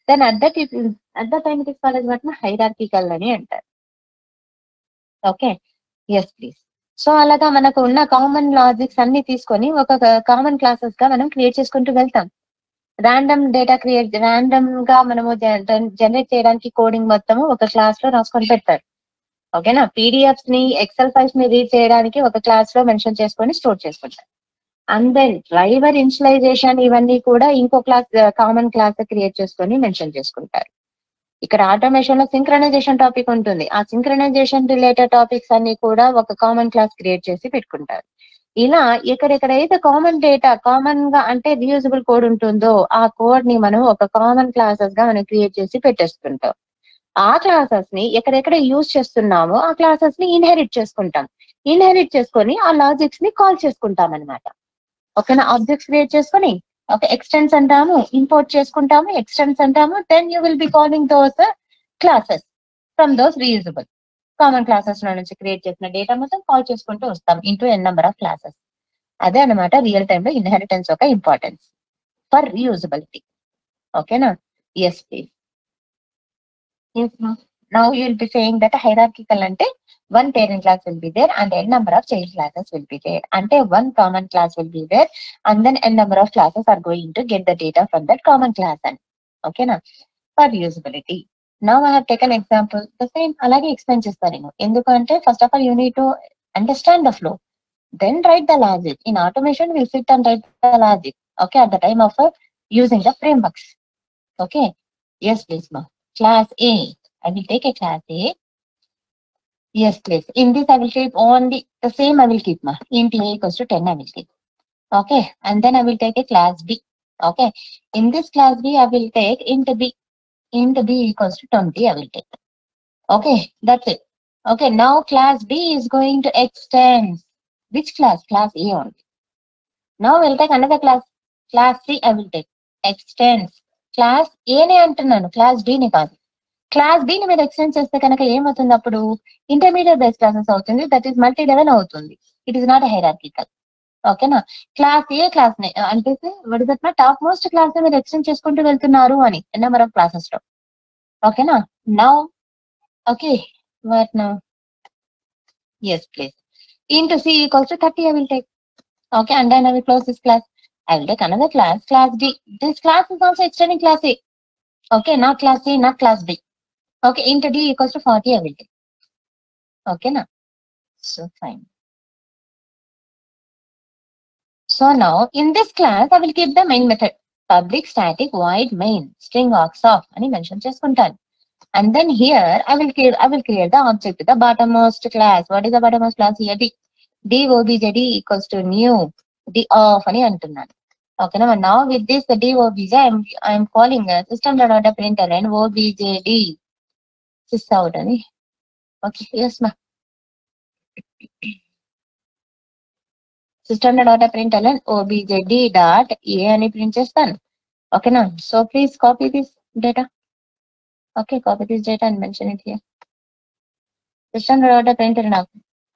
Then at that time it is called as what? Hierarchical అని అంటారు. Okay, yes please. So అలాగా మనకు ఉన్న common logics అన్ని తీసుకొని ఒక common classes గా మనం క్రియేట్ చేసుకుంటూ వెళ్తాం. ర్యాండమ్ గా మనము జనరేట్ చేయడానికి కోడింగ్ మొత్తము ఒక క్లాస్ లో రాసుకొని పెడతారు. ఓకేనా, పీడిఎఫ్స్ ని ఎక్సెల్ ఫైల్స్ ని రీడ్ చేయడానికి ఒక క్లాస్ లో మెన్షన్ చేసుకొని స్టోర్ చేసుకుంటారు. అండ్ దెన్ డ్రైవర్ ఇనిషియలైజేషన్ ఇవన్నీ కూడా ఇంకో క్లాస్ కామన్ క్లాస్ క్రియేట్ చేసుకొని మెన్షన్ చేసుకుంటారు. ఇక్కడ ఆటోమేషన్ లో సింక్రనైజేషన్ టాపిక్ ఉంటుంది. ఆ సింక్రనైజేషన్ రిలేటెడ్ టాపిక్స్ అన్ని కూడా ఒక కామన్ క్లాస్ క్రియేట్ చేసి పెట్టుకుంటారు. ఇలా ఎక్కడెక్కడైతే కామన్ డేటా కామన్ గా అంటే రీయూజబుల్ కోడ్ ఉంటుందో ఆ కోడ్ ని మనం ఒక కామన్ క్లాసెస్ గా మనం క్రియేట్ చేసి పెట్టేస్తుంటాం. ఆ క్లాసెస్ ని ఎక్కడెక్కడ యూజ్ చేస్తున్నామో ఆ క్లాసెస్ ని ఇన్హెరిట్ చేసుకుంటాం. ఇన్హెరిట్ చేసుకొని ఆ లాజిక్స్ ని కాల్ చేసుకుంటాం అనమాట. ఓకేనా, ఆబ్జెక్ట్స్ క్రియేట్ చేసుకొని ఒక ఎక్స్టెన్స్ అంటాము, ఇంపోర్ట్ చేసుకుంటాము, ఎక్స్టెన్స్ అంటాము. Then you will be calling those classes from those reusable common classes లో నుంచి క్రియేట్ చేసిన డేటా మొత్తం కాల్ చేసుకుంటూ వస్తాం into N number of classes. అదే అనమాట రియల్ టైమ్ లో ఇన్హెరిటెన్స్ యొక్క ఇంపార్టెన్స్ ఫర్ రీయూజబిలిటీ. ఓకేనా, yes please. Now you will be saying that hierarchical ante one parent class will be there and n number of child classes will be there. Ante one common class will be there and then n number of classes are going to get the data from that common class. And okay na, for usability. Now I have taken example the same alage explain chestarenu endukante first of all you need to understand the flow, then write the logic. In automation we sit and write the logic, okay, at the time of using the frameworks. Okay, yes please ma. Class A, I will take a class A. Yes, please. In this, I will keep only the same. I will keep ma. Int A equals to 10. I will keep. Okay, and then I will take a class B. Okay, in this class B, I will take int B. Int B equals to 20. I will take. Okay, that's it. Okay, now class B is going to extend. Which class? Class A only. Now we'll take another class. Class C. I will take extends. Class ఏనే అంటున్నాను, class B ని కాదు. Class B ని మీరు extend చేస్తే కనుక ఏమవుతుంది, అప్పుడు ఇంటర్మీడియట్ బేస్ క్లాసెస్ అవుతుంది, దట్ ఈస్ మల్టీ లెవెల్ అవుతుంది. It is not hierarchical. ఓకేనా, క్లాస్ ఏ క్లాస్ ని అంటే what is that top most class ని మీరు ఎక్స్టెండ్ చేసుకుంటూ వెళ్తున్నారు అని నెంబర్ ఆఫ్ క్లాసెస్ లో. ఓకేనా, now okay what now yes please into C equals to 30 I will take. Okay, and then I will close this class. I will take another class, class D. This class is also extending class A. Okay, not class A, not class B. Okay, into D equals to 40 I will take. Okay, now. So, fine. So, now, in this class, I will keep the main method. Public static void main string args of అని mention చేసుకుంటాను. And then here, I will create the object, the bottommost class. What is the bottommost class here? D. D objd equals to new D of అని అంటున్నాను. Okay, now with this the D obj I am calling system.out.println objd sysout అని. Okay, yes ma. system.out.println objd dot a అని print చేస్తాను. Okay na, so please copy this data. Okay, copy this data and mention it here. System.out.println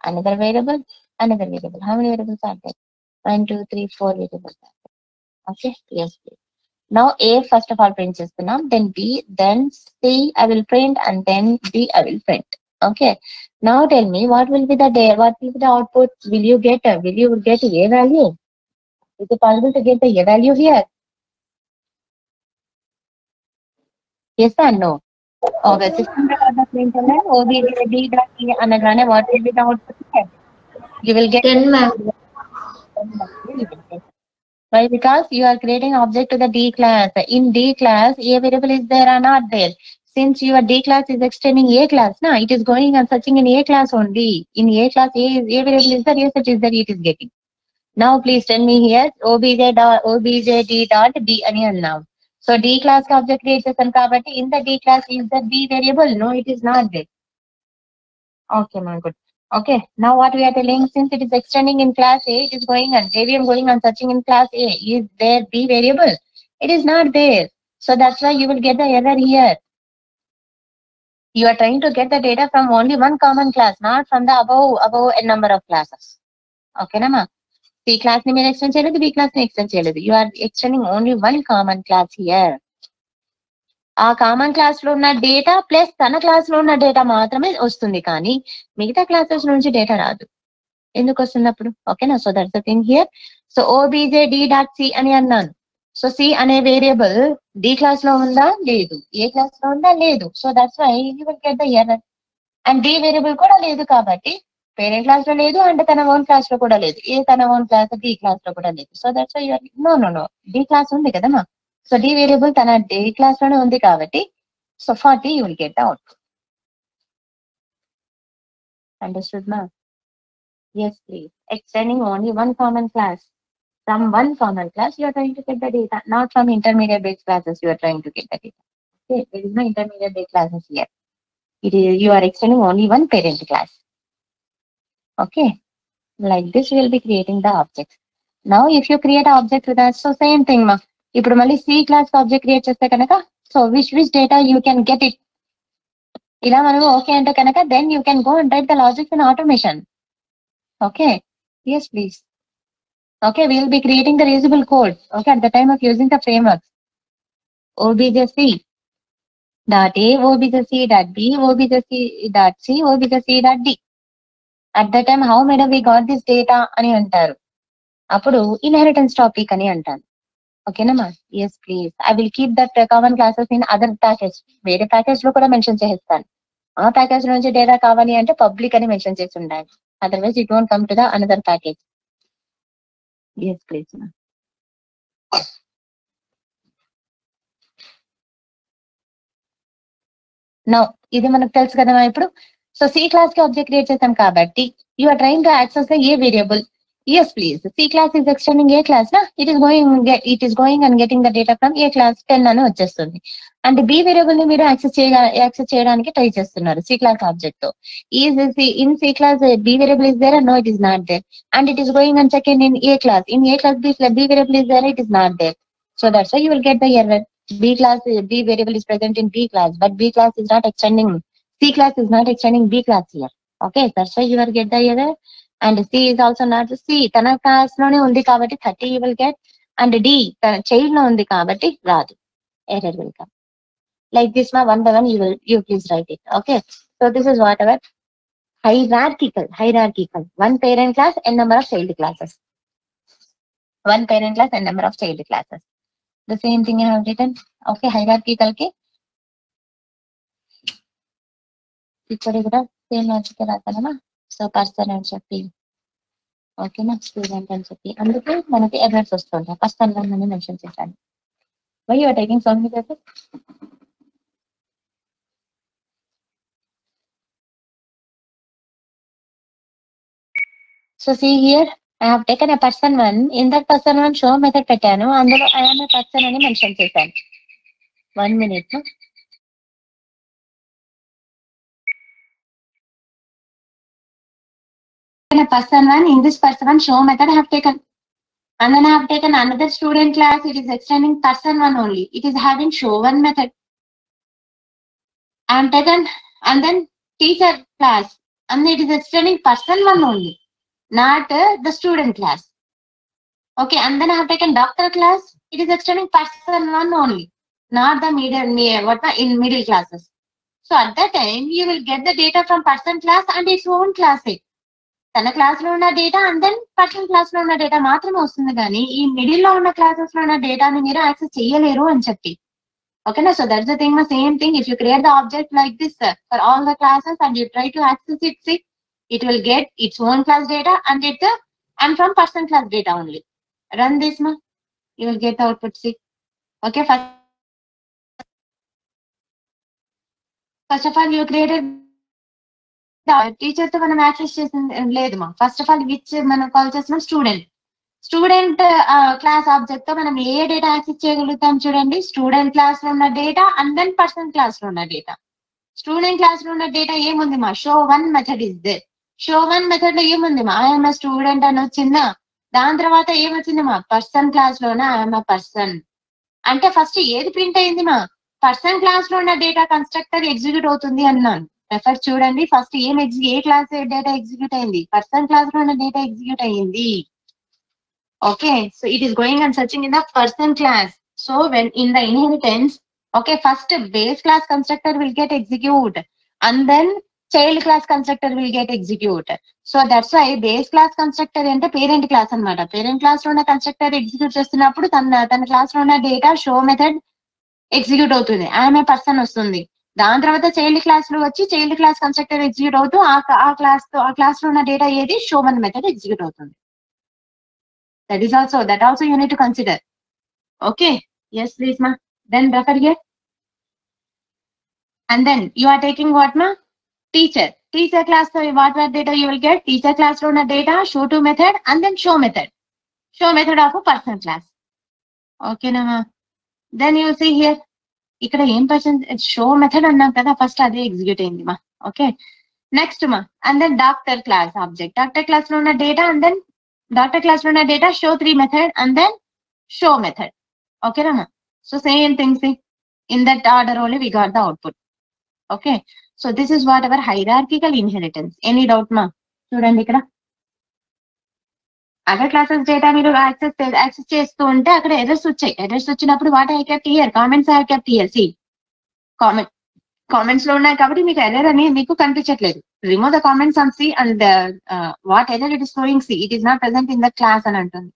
another variable. How many variables are there? 1 2 3 4 variables are there. Okay, yes please. Now A first of all print chestunam, then B, then C I will print, and then D I will print. Okay, now tell me what will be the output? Will you get A value? Is it possible to get the A value here? Yes or no? Okay, system.out.println objd.e anagane what will be the output here? You will get 10 ma'am. Why? Because you are creating object to the D class. In D class, A variable is there or not there? Since your D class is extending A class, now it is going and searching in A class only. In A class, A variable is there, yes it is there, it is getting. Now please tell me here, objd dot D ani now. So D class ka object create chesan kabatti in the D class is the B variable? No, it is not there. Okay, man, good. Okay, now what we are telling, since it is extending in class A, it is going and JVM going and searching in class A. Is there B variable? It is not there. So that's why you will get the error here. You are trying to get the data from only one common class, not from the above n number of classes. Okay, Nama? C class ని మీరు extend చేయలేదు, B class ని extend చేయలేదు. You are extending only one common class here. ఆ common class లో ఉన్న data plus తన class లో ఉన్న డేటా మాత్రమే వస్తుంది, కానీ మిగతా క్లాసెస్ నుంచి డేటా రాదు. ఎందుకు వస్తుంది అప్పుడు? ఓకేనా? So that's the thing here. So OBJ D dot C అని అన్నాను. సో సి అనే వేరియబుల్ డి క్లాస్ లో ఉందా? లేదు. ఏ క్లాస్ లో ఉందా? లేదు. So that's why you will get the error. And D variable కూడా లేదు కాబట్టి పేరెంట్ క్లాస్ లో లేదు, అండ్ తన ఓన్ క్లాస్ లో కూడా లేదు. తన ఓన్ క్లాస్ డి క్లాస్ లో కూడా లేదు. So that's why you're no D class ఉంది కదమ్మా. సో డి వేరియబుల్ తన డి క్లాస్ లోనే ఉంది కాబట్టి so 40 you will get the output. Understood మా? Yes, please. Extending only one common class. From one common class, you are trying to get the data, not from intermediate based classes. You are trying to get the data. Okay, there is no intermediate based classes here. It is you are extending only one parent class. Okay, like this, we will be creating the objects. Now, if you create an object with us, so same thing, ma. ఇప్పుడు మళ్ళీ C class object create చేస్తే కనుక, so which data you can get it. ఇలా మనం okay అంటే కనుక, then you can go and write the logic in automation. Okay, yes, please. Okay, we will be creating the reusable code. Okay, at the time of using the framework. Objc dot a, objc dot b, objc dot c, objc dot d. At that time, how many we got this data అని అంటారు. అప్పుడు inheritance topic అని అంటాను. ఓకేనా? Yes please. I will keep that common classes in other package. వేరే package లో కూడా mention చేస్తాను. ఆ ప్యాకేజ్ నుంచి డేటా కావాలి అంటే పబ్లిక్ అని మెన్షన్ చేసి ఉండాలి. Otherwise it won't come to the another package. Yes please. No ఇది మనకు తెలుసు కదా ఇప్పుడు. సో సి క్లాస్ కి ఆబ్జెక్ట్ క్రియేట్ చేసాం కాబట్టి you are trying to access the A variable. Yes please. C class is extending A class నా. It is going and getting the data from A class 10 అని వచ్చేస్తుంది. And B variable ని మీరు access చేయడానికి try చేస్తున్నారు C class object తో. In C class B variable is there? No, it is not there. And it is going and checking in A class. In A class B variable is there? It is not there. So that's why you will get the error. B variable is present in B class, but B class is not extending. C class is not extending B class here. Okay, that's why you will get the error. And C is also not C. Tana class lone undi kabatti 30 you will get. And D tana child lo undi kabatti raadu. Error will come. Like this, ma, one by one you please write it. Okay. So this is whatever hierarchical. One parent class and number of child classes. One parent class and number of child classes. The same thing I have written. Okay, hierarchical ki ikkada kuda same logic raatana. So person and cheppi, okay na, student and cheppi anduke manaki errors vastunta. Person ani mention chesanu. Why you are taking so many classes? So see here, I have taken a person one. In that person one show method పెట్టాను. అందులో I am a person అని mention చేశాను. 1 minute. A person one, in this person one show method I have taken. And then I have taken another student class. It is extending person one only. It is having show one method. I am taken and then teacher class. And it is extending person one only. Not the student class. Okay, and then I have taken doctor class. It is extending person one only, not the middle classes. So at that time, you will get the data from person class and its own class. Tana class lo unna data and then person class lo unna data maatrame vastundi gaani ee middle lo unna classes lo unna data ni meeru access cheyaleru ani cheppi. Okay na? So that's the thing, the same thing. If you create the object like this for all the classes and you try to access it, see, it will get its own class data and from person class data only. Run this, ma. You will get the output. See. Okay. First of all, you created the teacher to manam access chesinది లేదు ma. First of all, which మనం call చేస్తున్నాం student class object తో మనం ఏ data access చేయగలుగుతాం చూడండి. Student class లో ఉన్న data and then person class లో ఉన్న డేటా. స్టూడెంట్ క్లాస్ లో ఉన్న డేటా ఏముంది మా? Show one method is there. Show one method లో ఏముంది మా? ఐఎమ్ స్టూడెంట్ అని వచ్చిందా? దాని తర్వాత ఏమొచ్చింది మా? పర్సన్ క్లాస్ లోనే ఐఎమ్ పర్సన్ అంటే ఫస్ట్ ఏది ప్రింట్ అయింది మా? పర్సన్ క్లాస్ లో ఉన్న డేటా కన్స్ట్రక్టర్ ఎగ్జిక్యూట్ అవుతుంది అన్నాను. రెఫర్ చూడండి. ఫస్ట్ ఏ క్లాస్ డేటా ఎగ్జిక్యూట్ అయింది? పర్సన్ క్లాస్ లో ఉన్న డేటా ఎగ్జిక్యూట్ అయ్యింది. Okay, so it is going and searching in the person class. So when in the inheritance, okay, first base class constructor will get execute, and then child class constructor will get execute. So that's why base class constructor అంటే parent class అన్నమాట. Parent class లో ఉన్న constructor execute చేస్తున్నప్పుడు తన class లో ఉన్న data show method execute అవుతుంది. ఆమె పర్సన్ వస్తుంది. దాని తర్వాత చైల్డ్ క్లాస్ లో వచ్చి చైల్డ్ క్లాస్ కన్స్ట్రక్టర్ ఎగ్జిక్యూట్ అవుతూ ఆ క్లాస్ లో ఉన్న డేటా ఏది షో వన్ మెథడ్ ఎగ్జిక్యూట్ అవుతుంది. That also you need to consider. Okay. Yes, please, ma. Then refer here. And then you are taking what, ma? Teacher. Teacher class, so what data you will get? Teacher class run a data, show to method, and then show method. Show method of a person class. Okay, na, ma. Then you see here. ఇక్కడ ఏం person show method అన్నాం కదా, first అదే execute అయింది మా. Okay, next మా. And then doctor class object. Doctor class లో ఉన్న data and then doctor class లో ఉన్న data show 3 method and then show method. Okay, Rama. So same thing, see, in that order only we got the output. Okay, so this is what our hierarchical inheritance. Any doubt, ma? చూడండి ఇక్కడ other classes data మీరు access చేస్తూ ఉంటే అక్కడ errors వచ్చాయి. Errors వచ్చినప్పుడు what I kept here, comments I kept here. See comments లో ఉన్నాయి కాబట్టి మీకు ఎర్రర్ అని మీకు కనిపించట్లేదు. Remove the comments on C and what error it is showing, see it is not present in the class అని అంటుంది.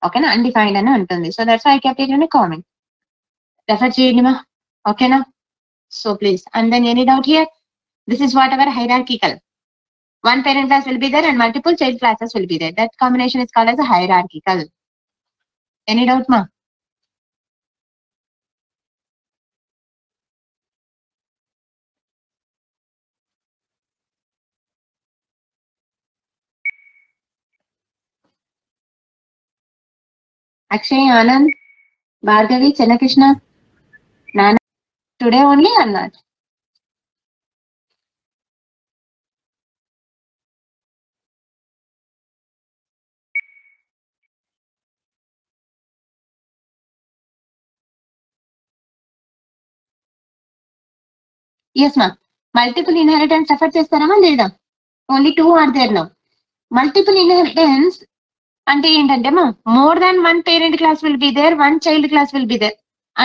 ఓకేనా, అన్డిఫైన్డ్ అని ఉంటుంది. So that's why I kept it in comment. Refer చేయండి మా. ఓకేనా, so please. And then any doubt here? This is what our hierarchical. One parent class will be there and multiple child classes will be there. That combination is called as a hierarchical. Any doubt, ma? Akshay, Anand, Bhargavi, Channakrishna, Nana, today only or not? Yes, ma. Multiple inheritance refer చేస్తారమా లేదా? Only 2 are there now. Multiple inheritance అంటే ఏంటంటే మా, more than 1 parent class will be there, 1 child class will be there.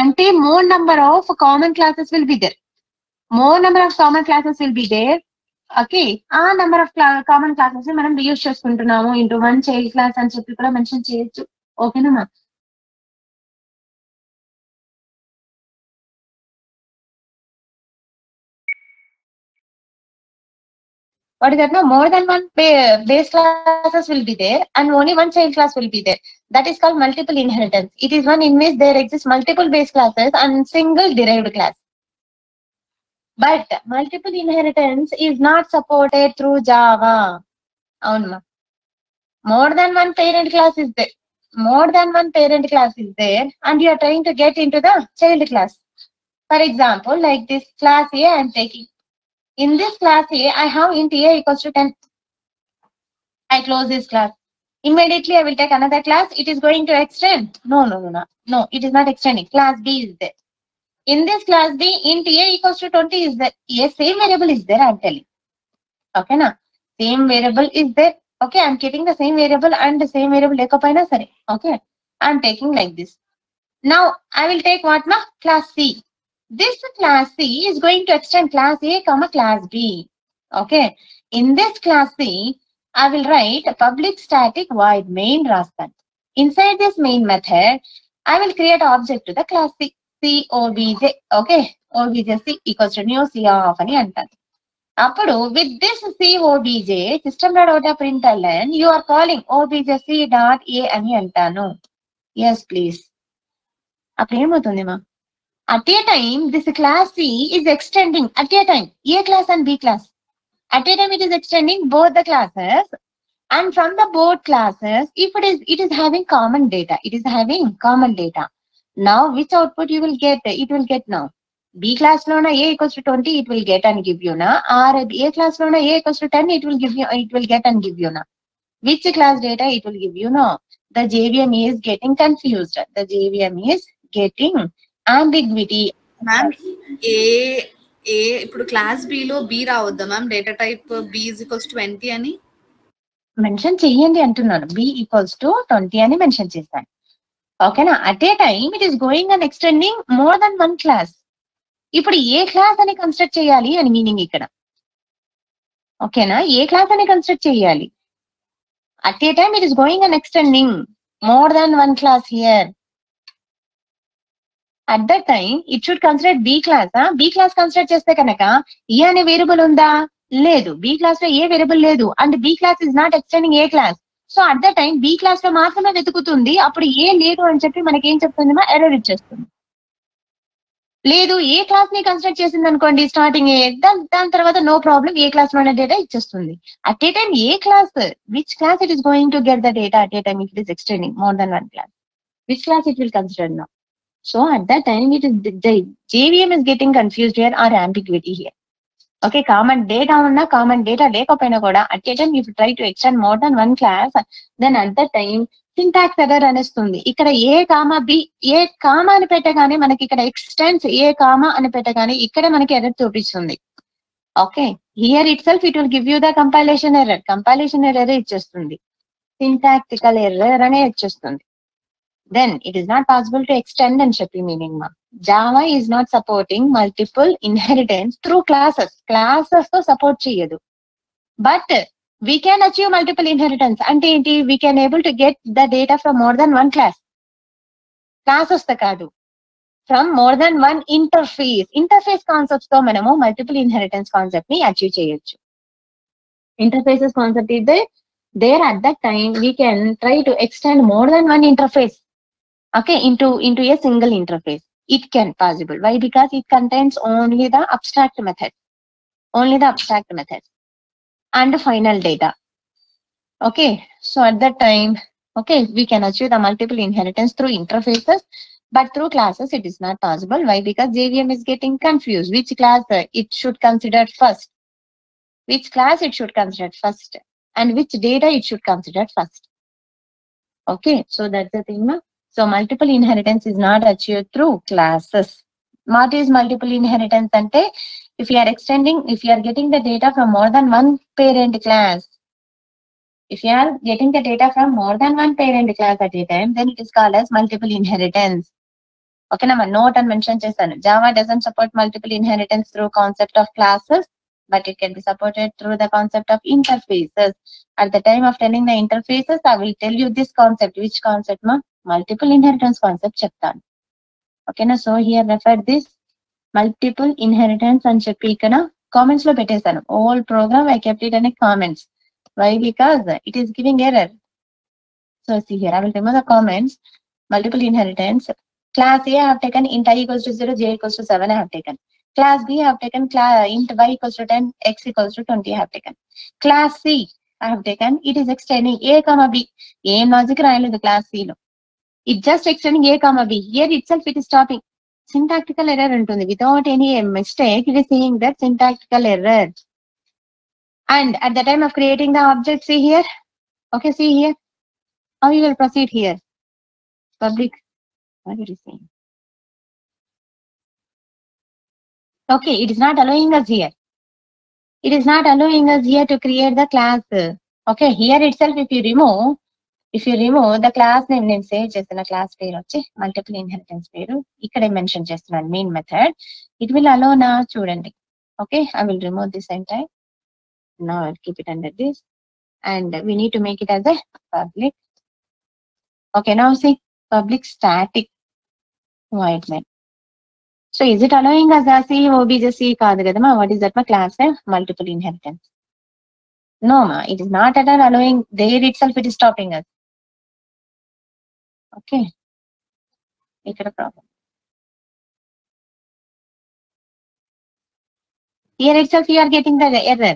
అంటే more number of common classes will be there. More number of common classes will be there. Okay, ఆ number of common classes మనం reuse చేసుకుంటున్నాము into 1 child class అని చెప్పి కూడా mention చేయొచ్చు. ఓకేనా మా? What is that? No, more than 1 base classes will be there and only 1 child class will be there. That is called multiple inheritance. It is one in which there exist multiple base classes and single derived class. But multiple inheritance is not supported through Java. Avunma. More than 1 parent class is there. More than 1 parent class is there and you are trying to get into the child class. For example, like this class A I am taking. In this class A, I have int A equals to 10. I close this class. Immediately, I will take another class. It is going to extend. No. No, it is not extending. Class B is there. In this class B, int A equals to 20 is there. Yes, same variable is there, I am telling. Okay, na? Same variable is there. Okay, I am keeping the same variable and the same variable lekapaina sare. Okay, I am taking like this. Now, I will take what, na? Class C. This class C is going to extend class A, class B. Okay, in this class C, I will write a public static void main rastan. Inside this main method, I will create object to the class C. C obj. Okay, obj C equals to new C of ani antaru. Appudu with this C obj system.out.println you are calling obj C dot A ani antanu. Yes, please. Appudu em avutundi ma? At a time, this class C is extending at a time A class and B class. At a time, it is extending both the classes, and from the both classes, if it is having common data, it is having common data. Now, which output you will get? It will get now. B class lona A equals to 20, it will get and give you na. Or A class lona A equals to 10, it will give you. It will get and give you na. Which class data it will give you now? The JVM is getting confused. The JVM is getting ambiguity. Ma'am A ఇప్పుడు class B లో B రావద్దా ma'am? Data type B is equals 20 అని. Mention చెయ్యండి అంటున్నాను. b equals to 20 అని mention చేశాను. ఓకేనా? At a time it is going and extending more than 1 class. ఇప్పుడు ఏ క్లాస్ అని కన్స్ట్రక్ట్ చేయాలి అని మీనింగ్ ఇక్కడ. ఓకేనా? ఏ క్లాస్ అని కన్స్ట్రక్ట్ చేయాలి? At a time it is going and extending more than 1 class here. At that time it should consider B class. B class consider చేస్తే కనుక ఏ అనే వేరియబుల్ ఉందా? లేదు. బి క్లాస్ లో ఏ వేరియబుల్ లేదు. And B class is not extending A class. So at the time B class లో మాత్రమే వెతుకుతుంది. అప్పుడు ఏ లేదు అని చెప్పి మనకి ఏం చెప్తుంది? ఎర్రర్ ఇచ్చేస్తుంది. లేదు, ఏ క్లాస్ ని కన్సిడర్ చేసింది అనుకోండి స్టార్టింగ్ దాని తర్వాత నో ప్రాబ్లం, ఏ క్లాస్ లోనే డేటా ఇచ్చేస్తుంది. At a time A class, which class it is going to get the data at a time it is extending more than 1 class, which class it will consider now. So at that time it is the JVM is getting confused here or ambiguity here. Okay, common data uన్నా common data లేకపోయినా కూడా at a time if you try to extend more than 1 class, then at that time syntax error అనేస్తుంది. ఇక్కడ ఏ comma B, ఏ comma అని పెట్టగానే మనకి ఇక్కడ extends ఏ comma అని పెట్టగానే ఇక్కడ మనకి ఎర్రర్ చూపిస్తుంది. Okay, here it self it will give you the compilation error ఇచ్చేస్తుంది, సింటాక్టికల్ ఎర్రర్ అనే ఇచ్చేస్తుంది. Then it is not possible to extend and చెప్పి మీనింగ్ మా Java is not supporting multiple inheritance through classes. Classes తో support చేయదు. But we can achieve multiple inheritance. అంటే ఏంటి? We can able to get the data from more than 1 class. Classes తో కాదు, from more than 1 interface. Interface concepts తో మనము multiple inheritance concept ని achieve చేయొచ్చు. Interfaces concept is there at that time we can try to extend more than 1 interface. Okay, into a single interface. It can possible. Why? Because it contains only the abstract method. Only the abstract method. And the final data. Okay, so at that time, okay, we can achieve the multiple inheritance through interfaces, but through classes it is not possible. Why? Because JVM is getting confused. Which class it should consider first? Which class it should consider first? And which data it should consider first? Okay, so that's the thing, na? So multiple inheritance is not achieved through classes. What is multiple inheritance ante? If you are extending, if you are getting the data from more than 1 parent class, if you are getting the data from more than 1 parent class at a time, then it is called as multiple inheritance. Okay, na note and mention chesanu. Java doesn't support multiple inheritance through concept of classes, but it can be supported through the concept of interfaces. At the time of telling the interfaces, I will tell you this concept. Which concept, ma? Multiple inheritance concept చెప్తాను. ఓకేనా? So here refer this multiple inheritance అని చెప్పి ఇక్కడ comments లో పెట్టేశాను. Whole program I kept it అనే comments. Why? Because it is giving error. So see here, I will remove the comments. Multiple inheritance. Class A I have taken int I equals to 0, j equals to 7 I have taken. Class B I have taken int y equals to 10, x equals to 20 I have taken. Class C I have taken, it is extending a comma b. ఏం logic రాయలేదు class C లో. It just extending a comma b. Here itself it is stopping. Syntactical error ఉంటుంది. Without any mistake, it is saying that syntactical error. And at the time of creating the object, see here. Okay, see here. How you will proceed here? Public. What it is saying? Okay, it is not allowing us here. It is not allowing us here to create the class. Okay, here itself if you remove the class name, నేను save చేసిన class పేరు వచ్చి multiple inheritance పేరు ఇక్కడే mention చేస్తున్నాను main method. It will allow నా చూడండి. Okay, I will remove this entire. Now I will keep it under this and we need to make it as a public. Okay, now see public static void main. So is it allowing us as C obj C కాదు కదా మా? What is that మా? Class multiple inheritance. No ma, it is not at all allowing. There itself it is stopping us. Okay, ఇక్కడ problem. Here itself you are getting the error.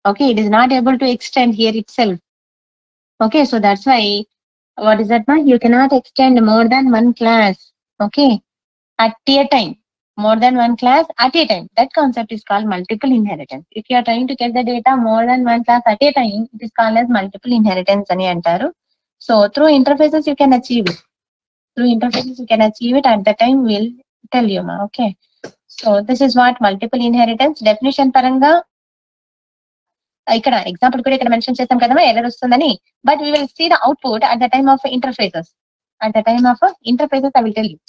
Okay, it is not able to extend here itself. Okay, so that's why what is that ma? You cannot extend more than 1 class. Okay, at a time. More than 1 class at a time. That concept is called multiple inheritance. If you are trying to get the data more than 1 class at a time, it is called as multiple inheritance ani antaru. So through interfaces you can achieve it. Through interfaces you can achieve it. At the time we'll tell you ma. Okay, so this is what multiple inheritance definition paranga ఇక్కడ example కూడా ఇక్కడ mention చేస్తాం కదమ్మా error వస్తుందని. But we will see the output at the time of interfaces. At the time of interfaces, I will tell you.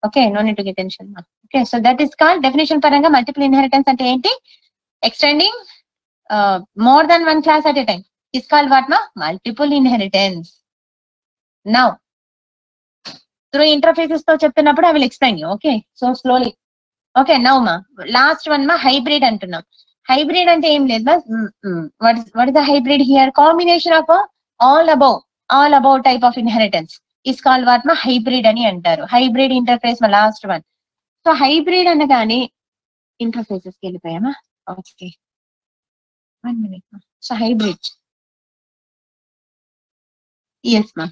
Okay, no need to get tension. Okay, so that is called definition paranga multiple inheritance ante enti? Extending more than one class at a time is called what ma? Multiple inheritance. Now, through interfaces to cheptunappudu I will explain you. Okay, so slowly. Okay, now ma last one ma hybrid antunnam. Hybrid ante em ledha. What is the hybrid here? Combination of all above type of inheritance is called what ma? Hybrid ani antaru. Hybrid interface ma last one. So hybrid anagani interfaces ki velipayama. Okay, 1 minute ma. So hybrid, yes ma,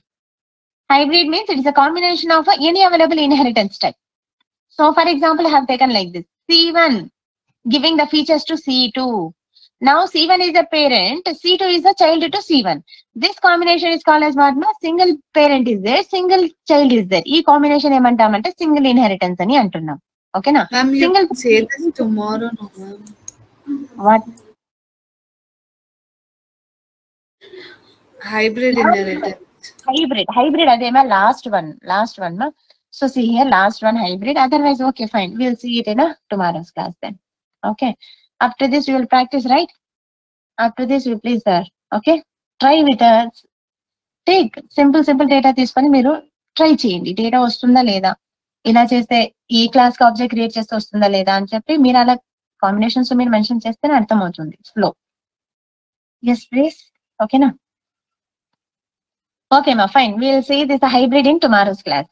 hybrid means it is a combination of any available inheritance type. So for example, I have taken like this: C1 giving the features to C2. Now C1 is a parent, C2 is a child to C1. This combination is called as what ma? Single parent is there, single child is there. Ee combination emantamante single inheritance ani antunnam. Okay na? Ma'am, you Single can say this tomorrow, no ma'am. what? Hybrid inheritance. Hybrid adema last one ma. So see here, last one hybrid. Otherwise, okay, fine. We'll see it in tomorrow's class then. Okay. After this, we will practice, right? After this, you please, sir. Okay. Try with us. Take simple data తీసుకొని మీరు try చేయండి. Data వస్తుందా లేదా, ఇలా చేస్తే ఈ class కి object create చేస్తే వస్తుందా లేదా అని చెప్పి మీరు అలా కాంబినేషన్స్ మీరు మెన్షన్ చేస్తేనే అర్థమవుతుంది ఫ్లో. Yes please. ఓకేనా? Okay ma, fine. We'll see this hybrid in tomorrow's class.